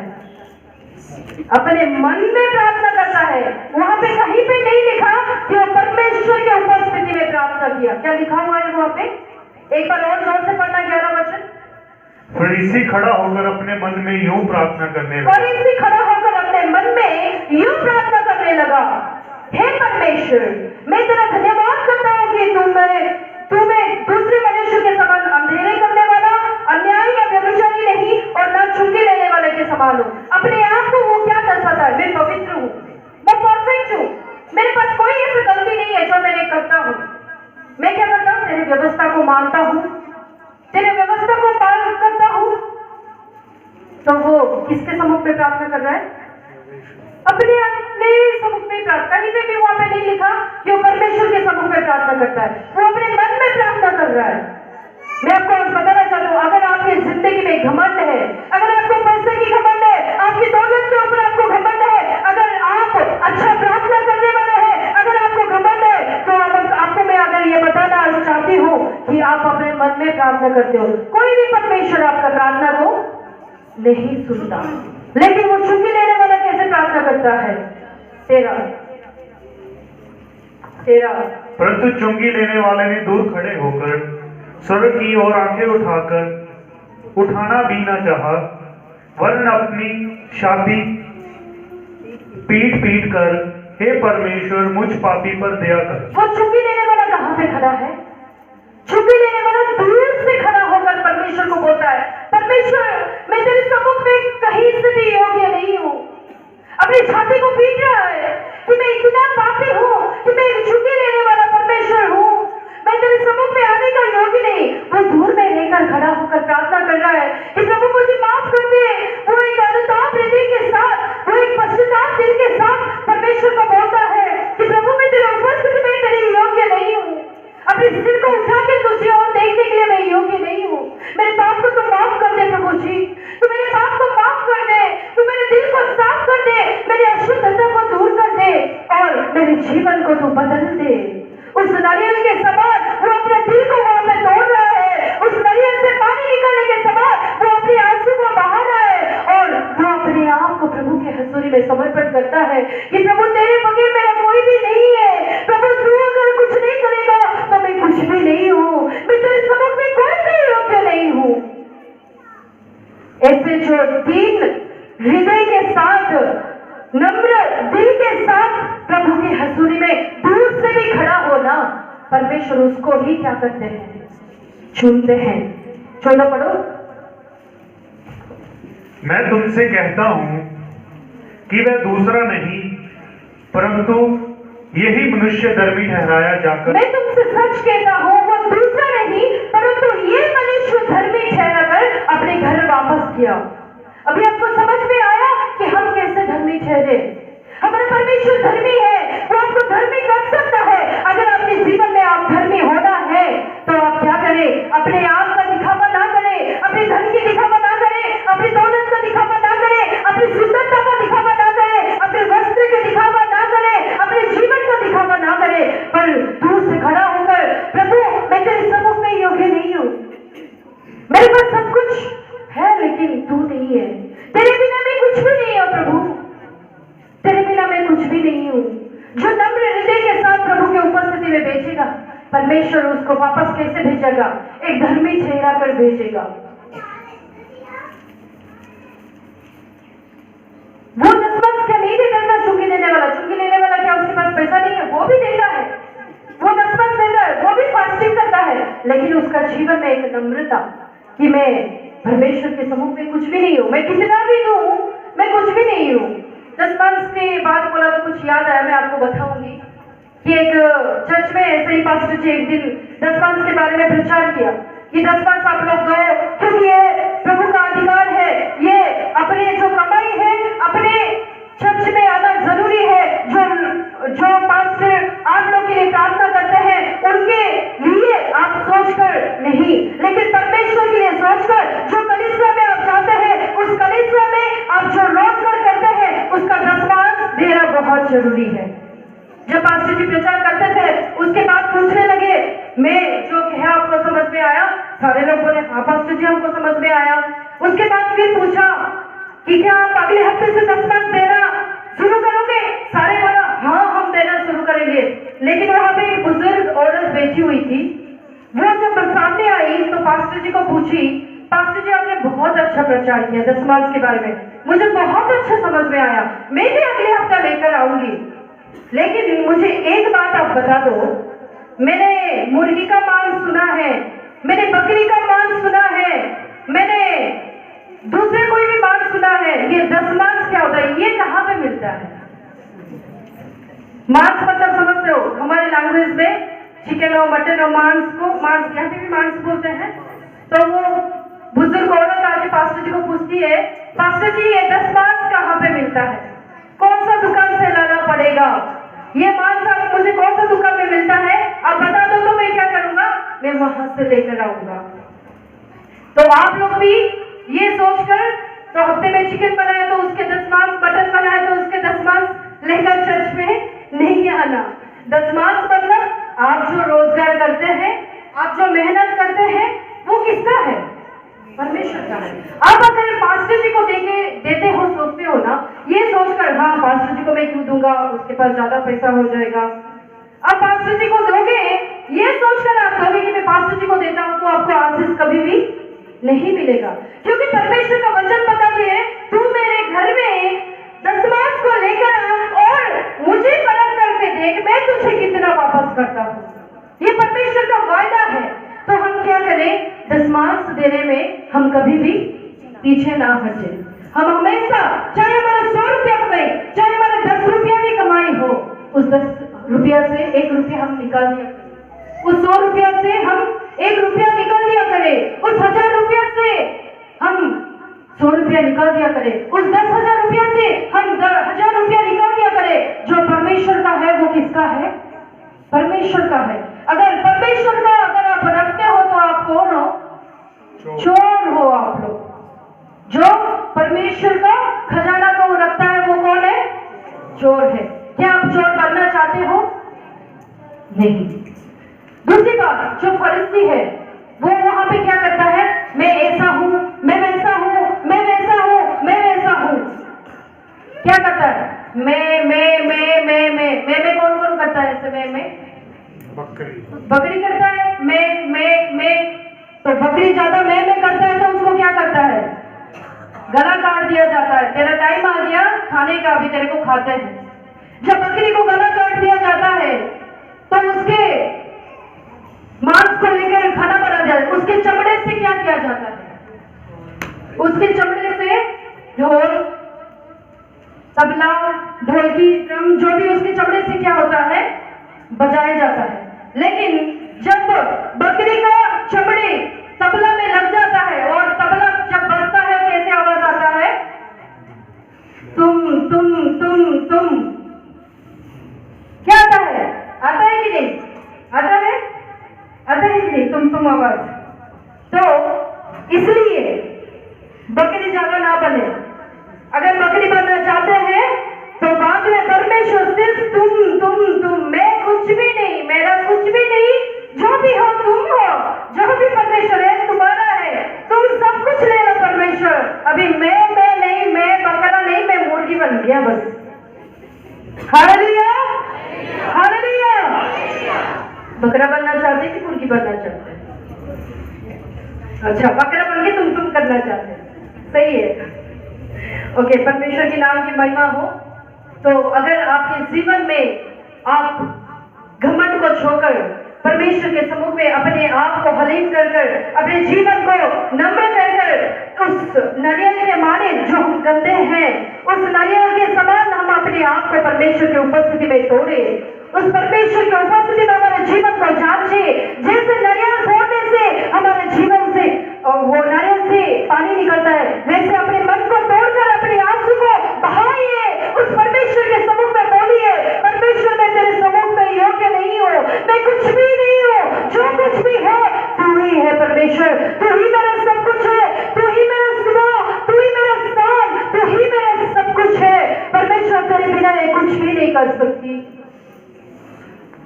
अपने मन में प्रार्थना करता है। वहां पे कहीं पे नहीं लिखा कि वो परमेश्वर की उपस्थिति में प्रार्थना किया। क्या लिखा हुआ है वहां पे? एक बार और जोर से पढ़ना 11 वचन। फरीसी खड़ा होकर अपने मन में यूं प्रार्थना करने लगा। फरीसी खड़ा होकर अपने मन में यूं प्रार्थना करने लगा, हे परमेश्वर, मैं तेरा धन्यवाद करता हूँ कि तुम्हें दूसरे मनुष्य के समान अंधेरे करने वाला, अन्यायी या व्यभिचारी नहीं, और ना चुंगी लेने वाले के समान हूँ। अपने आप को वो क्या दर्शाता है? मैं पवित्र हूँ, मैं परफेक्ट हूँ, मेरे पास कोई ऐसी गलती नहीं है जो मैं नहीं करता हूँ। मैं क्या करता हूँ? तेरी व्यवस्था को मानता हूँ, तेरे व्यवस्था को पालन करता हूँ। तो वो किसके सम्मुख में प्रार्थना कर रहा है? अपने सम्मुख में प्रार्थना। कहीं पे भी वहां पे नहीं लिखा कि वो परमेश्वर के सम्मुख में प्रार्थना करता है, वो अपने मन में प्रार्थना कर रहा है। मैं आपको आज बताना चाहता हूँ, अगर आपकी जिंदगी में घमंड है, अगर आपको पैसे की घमंड है, आपकी दौलत के ऊपर आपको घमंड है, अगर आप अच्छा प्रार्थना करने वाले हैं, अगर आपको घमंड है, तो आपको मैं अगर ये बताना चाहती हूँ कि आप अपने मन में प्रार्थना करते हो। कोई भी परमेश्वर आपका प्रार्थना को नहीं सुनता। लेकिन वो चुंगी लेने वाला कैसे प्रार्थना करता है? 13। परंतु चुंगी लेने वाले ने दूर खड़े होकर स्वर्ग की ओर आंखें उठाकर उठाना भी न चाहा, वरन अपनी छाती पीट पीट कर, हे परमेश्वर, मुझ पापी पर दया कर। वो चुंगी लेने वाला कहाँ पे खड़ा है? चुंगी लेने वाला दूर से खड़ा होकर परमेश्वर को बोलता है, परमेश्वर, मैं तेरे सम्मुख में कहीं से भी योग्य नहीं हूँ। अपनी छाती को पीट रहा है कि मैं इतना पापी हूँ, कि मैं एक चुंगी लेने वाला परमेश्वर हूँ, मैं तेरे सम्मुख में आने का योग्य नहीं। वो दूर में रहकर खड़ा होकर प्रार्थना कर रहा है कि प्रभु मुझे माफ कर दे। वो एक अनुताप हृदय के साथ, वो एक पश्चाताप दिल के साथ परमेश्वर को बोलता है कि प्रभु मैं तेरे उपस्थिति में तेरे योग्य नहीं हूँ। अपने सिर को उठा के तुझे और देखने के लिए मैं योग्य नहीं हूँ। मेरे पाप को तो माफ कर दे प्रभु जी, तू मेरे पाप को माफ कर दे, तू मेरे दिल को साफ कर दे, मेरी अशुद्धता को दूर कर दे और मेरे जीवन को तू बदल दे। उस नारियल के समान वो अपने दिल को वहां पे तोड़ रहा है, उस नारियल से पानी निकलने के समान वो अपने आंसू को बहा रहा है और वो अपने आप को प्रभु के हजूरी में समर्पण करता है कि प्रभु तेरे बगैर मेरा कोई भी नहीं है। प्रभु तू अगर कुछ नहीं करेगा तो मैं कुछ भी नहीं हूँ, मैं तेरे सम्मुख में कोई भी योग्य नहीं हूँ। ऐसे जो दीन हृदय के साथ, नम्र दिल के साथ प्रभु की हजूरी में दूर से भी खड़ा होना, परमेश्वर उसको ही क्या करते हैं? चुनते हैं। 14 पढ़ो। मैं तुमसे कहता हूं कि वह दूसरा नहीं, परंतु यही मनुष्य धर्मी ठहराया जाकर। मैं तुमसे सच कहता हूँ, वो दूसरा नहीं परंतु ये मनुष्य धर्मी ठहराकर अपने घर वापस किया। अभी आपको समझ में आया कि हम कैसे धर्मी ठहरे? हमारा परमेश्वर धर्मी है, वो आपको धर्मी कर सकता है। अगर आपके जीवन में आप धर्मी होना है तो आप क्या करें? अपने आप का दिखावा ना करें, अपने धन की दिखावा ना करें, अपनी दौलत का दिखावा ना करें, अपनी सुंदरता का दिखावा ना करें, अपने वस्त्र का दिखावा ना करें, अपने जीवन का दिखावा ना करें, पर दूर से खड़ा होकर प्रभु मैं तेरे सम्मुख में योग्य नहीं हूँ, मेरे पास सब कुछ है लेकिन तू नहीं है, में बेचेगा, परमेश्वर उसको वापस कैसे भेजेगा? एक धर्मी चेहरा कर भेजेगा। वो 10 वर्ष क्या नहीं देता था चुंगी लेने वाला? चुंगी लेने वाला क्या उसके पास पैसा नहीं है? वो भी देता है, वो 10 वर्ष देता है, वो भी फास्टिंग करता है, लेकिन उसका जीवन में एक नम्रता कि मैं परमेश्वर के सम्मुख में कुछ भी नहीं हूँ, मैं कितना भी दूं, मैं कुछ भी नहीं हूँ। 10 वर्ष के बाद बोला तो कुछ याद आया, मैं आपको बताऊंगी कि एक चर्च में ऐसे ही पास्टर जी एक दिन 10 वर्ष के बारे में प्रचार किया कि 10 वर्ष आप लोग दो, क्योंकि ये प्रभु का अधिकार है, ये अपने जो कमाई है अपने चर्च में आना जरूरी है। जो पास्टर आप लोग के लिए प्रार्थना करते हैं उनके लिए आप सोचकर नहीं, लेकिन परमेश्वर के लिए सोचकर, जो कलीसिया में आप जाते हैं उस कलीसिया में आप जो रोजगार करते हैं उसका 10वां देना बहुत जरूरी है। जब पास्टर जी प्रचार करते थे उसके बाद पूछने लगे, मैं जो कहा आपको समझ में आया? सारे लोग बोले हाँ पास्टर जी हमको समझ में आया। उसके बाद फिर पूछा कि क्या आप अगले हफ्ते से 10वां देना शुरू करोगे? सारे बोला हाँ हम देना शुरू करेंगे। लेकिन वहां पे एक बुजुर्ग औरत बैठी हुई थी, वो जब सामने आई तो पास्टर जी को पूछी, पास्टर जी आपने बहुत अच्छा प्रचार किया 10 मार्च के बारे में, मुझे बहुत अच्छा समझ में आया, मैं भी अगले हफ्ता लेकर आऊंगी, लेकिन मुझे एक बात आप बता दो, मैंने मुर्गी का मांस सुना है, मैंने बकरी का मांस सुना है, मैंने दूसरे कोई भी मांस सुना है, ये 10 मांस क्या होता है? ये कहाँ पे मिलता है? मांस मतलब समझते हो? हमारे लैंग्वेज में चिकन और मटन और मांस को मांस, यहाँ पे भी मांस बोलते हैं। तो वो बुजुर्ग औरत आके पास्टर जी को पूछती है, पास्टर जी ये 10 मांस कहाँ पे मिलता है? कौन सा दुकान से लाना पड़ेगा? ये मांस आप मुझे कौन सा दुकान में मिलता है? आप बता दो तो मैं क्या करूंगा, मैं वहां से लेकर आऊंगा। तो आप लोग भी ये सोचकर, तो हफ्ते में चिकन बनाया तो उसके 10 मांस, मटन बनाया तो उसके 10 मांस लेकर चर्च में नहीं आना। 10 मांस मतलब आप जो रोजगार करते हैं, आप जो मेहनत करते हैं, वो किसका है? परमेश्वर का है। अब अगर पास्टर जी को देते हो, सोचते हो ना, ये सोचकर हाँ पास्टर जी को मैं क्यों दूंगा, उसके पास ज्यादा पैसा हो जाएगा। अब पास्टर जी को दोगे, ये सोचकर आप दोगे कि मैं पास्टर जी को देता हूं तो आपको आशीष कभी भी नहीं मिलेगा, क्योंकि परमेश्वर का वचन बताते हैं, तू मेरे घर में 10 मांस को लेकर आ और मुझे परख करके देख, मैं तुझे कितना वापस करता हूँ। ये परमेश्वर का वायदा है। तो हम क्या करें? 10 मांस देने में हम कभी भी पीछे ना हटे। हम हमेशा, चाहे हमारा 100 रुपया कमाई, चाहे हमारा 10 रुपया भी कमाई हो, उस 10 रुपया से 1 रुपया हम निकाल दिया करें, उस 100 रुपया से हम 1 रुपया निकाल दिया करें, उस 1000 रुपया से हम 100 रुपया निकाल दिया करें, उस 10,000 रुपया से हम 1000 रुपया निकाल दिया करें। जो परमेश्वर का है वो किसका है? परमेश्वर का है। अगर परमेश्वर का अगर आप रखते हो तो आप कौन हो? चोर हो आप लोग। जो परमेश्वर का खजाना को रखता है वो कौन है? चोर है। क्या आप चोर बनना चाहते हो? नहीं। दूसरी बात, जो फरीसी है वो वहां पे क्या करता है? मैं ऐसा हूं, मैं वैसा हूं, मैं वैसा हूं, मैं वैसा हूं। क्या करता है? मैं कौन कौन करता है ऐसे? मैं बकरी करता है। मैं तो बकरी ज्यादा मैं करता है तो उसको क्या करता है? गला काट दिया जाता है। तेरा टाइम आ गया खाने का, अभी तेरे को खाते हैं। जब बकरी को गला काट दिया जाता है तो उसके मांस को लेकर खाना बना जाता है। उसके चमड़े से क्या किया जाता है? उसके चमड़े से ढोल, तबला, ढोलकी, ड्रम, जो भी उसके चमड़े से क्या होता है? बजाया जाता है। लेकिन जब बकरी का चमड़े तबला में लग जाता है और तबला जब बजता है कैसे आवाज आता है? तुम क्या आता है? आता है कि नहीं? आता है? आता है कि नहीं? तुम आवाज। तो इसलिए बकरी ज्यादा ना बने। अगर बकरी बनना चाहते हैं तो बाद में परमेश्वर सिर्फ तुम, मैं कुछ भी नहीं, मेरा कुछ भी नहीं, जो भी हो तुम हो, जो भी परमेश्वर है तुम्हारा है, तुम सब कुछ ले लो परमेश्वर। अभी मैं नहीं, मैं बकरा नहीं, मैं मुर्गी बन गया बस। Hallelujah, hallelujah. बकरा बनना चाहते हैं कि मुर्गी बनना चाहते हैं? अच्छा, बकरा बन के तुम करना चाहते हैं, सही है। ओके, परमेश्वर के नाम की महिमा हो। तो अगर आपके जीवन में आप घमंड को छोड़कर परमेश्वर के सम्मुख में अपने आप को हलीम कर अपने जीवन को नम्र कर उस नारियल के माने जो हम गंदे हैं, उस नारियल के समान हम अपने आप को परमेश्वर की उपस्थिति में तोड़े, उस परमेश्वर की उपस्थिति में हमारे जीवन को जांचे। जैसे नारियल फोड़ने से हमारे जीवन से वो नारियल से पानी निकलता है, वैसे अपने मन को तोड़कर अपने आंसू को बहाइए, उस परमेश्वर के सम्मुख में बोलिए, परमेश्वर मैं तेरे सम्मुख में योग्य नहीं हूँ, मैं कुछ भी नहीं हूँ, जो कुछ भी है तू ही है परमेश्वर, तू ही मेरा सब कुछ है, तू ही मेरा सुबह, तू ही मेरा शाम, तू ही मेरा सब कुछ है परमेश्वर, तेरे बिना मैं कुछ भी नहीं कर सकती।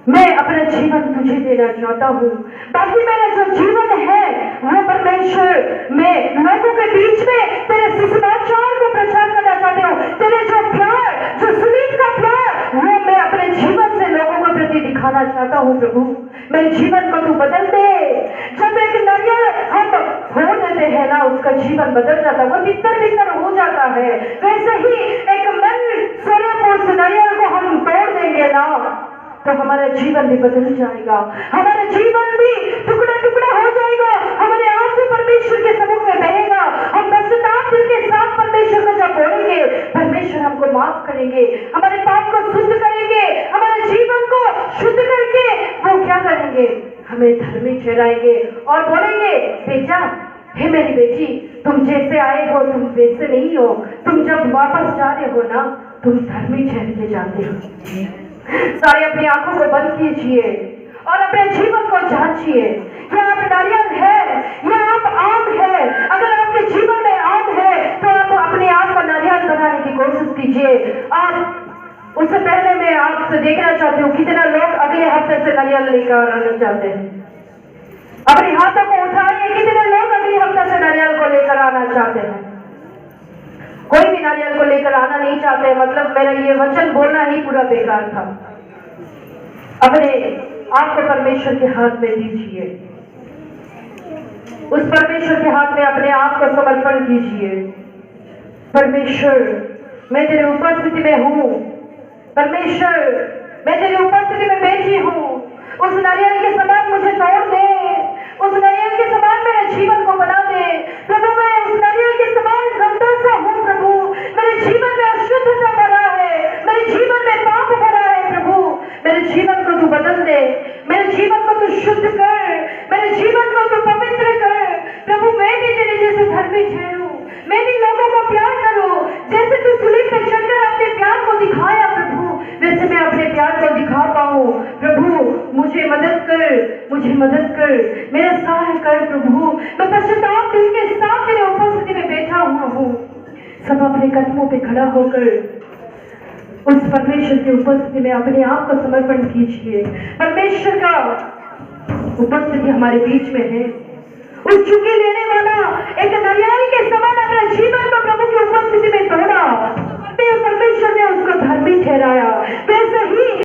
मैं अपना जीवन तुझे देना चाहता हूँ, ताकि मेरा जो जीवन है वो परमेश्वर मैं लोगों के बीच में तेरे सुसमाचार को प्रचार करना चाहती हूँ। तेरे जो प्यार, जो सुलीब का प्यार, वो मैं अपने जीवन से लोगों के प्रति दिखाना चाहता हूँ। प्रभु मेरे जीवन को तू बदल दे। जब एक नारियल हम फोड़ देते हैं ना, उसका जीवन बदल जाता है, वो तितर बितर हो जाता है। वैसे ही एक मन स्वरूप उस नारियल को हम तोड़ देंगे ना, तो हमारा जीवन भी बदल जाएगा, हमारा जीवन भी टुकड़ा टुकड़ा हो जाएगा, हमारे आंसू परमेश्वर के सम्मुख में बहेगा, हम पश्चाताप दिल के साथ परमेश्वर को जब बोलेंगे, परमेश्वर हमको माफ करेंगे, हमारे पाप को शुद्ध करेंगे, हमारे जीवन को शुद्ध करके वो क्या करेंगे, हमें धर्मी ठहराएंगे और बोलेंगे, बेटा हे मेरी बेटी, तुम जैसे आए हो तुम वैसे नहीं हो, तुम जब वापस जा रहे हो ना, तुम धर्मी ठहर के जाते हो। सारे अपनी आंखों को बंद कीजिए और अपने जीवन को जांचिए। क्या आप नारियल है या आप आम है? अगर आपके जीवन में आम है तो आप अपने आप को नारियल बनाने की कोशिश कीजिए। आप उससे पहले मैं आपसे देखना चाहती हूँ कितना लोग अगले हफ्ते से नारियल लेकर आना चाहते हैं। अपने हाथों को उठाइए, कितने लोग अगले हफ्ते से नारियल को लेकर आना चाहते हैं? कोई भी नारियल को लेकर आना नहीं चाहते, मतलब मेरा ये वचन बोलना ही पूरा बेकार था। अपने आप को परमेश्वर के हाथ में दीजिए, उस परमेश्वर के हाथ में अपने आप को समर्पण कीजिए। परमेश्वर मैं तेरे उपस्थिति में हूँ, परमेश्वर मैं तेरी उपस्थिति में बैठी हूँ, उस नारियल के समान मुझे तोड़ दे, उस नारियल के समान मेरे जीवन को बना दे। प्रभु मैं उस नारियल के समान गंदा सा हूँ प्रभु, मेरे जीवन में अशुद्धता भरा है, मेरे जीवन में पाप भरा है प्रभु, मेरे जीवन को तू बदल दे, मेरे जीवन को तू शुद्ध कर, मेरे जीवन को तू पवित्र कर। प्रभु मैं भी तेरे जैसे धर्मी ठहरूं, मैं भी लोगों को प्यार करूं, जैसे तू सूलीब पे चढ़कर अपने प्यार को दिखाया प्रभु, वैसे मैं अपने प्यार को दिखा पाऊं। प्रभु मुझे मदद कर, मुझे मदद कर, मेरा सहाय कर प्रभु। मैं पश्चाताप दिल के साथ तेरे उपस्थिति में बैठा हुआ हूँ। सब अपने कदमों पे खड़ा होकर उस परमेश्वर की उपस्थिति में अपने आप को समर्पण कीजिए। परमेश्वर का उपस्थिति हमारे बीच में है। उस चुंगी लेने वाला एक नारियल के समान अपने जीवन को प्रभु की उपस्थिति में तोड़ा, परमेश्वर ने उसको धर्मी ठहराया। वैसे ही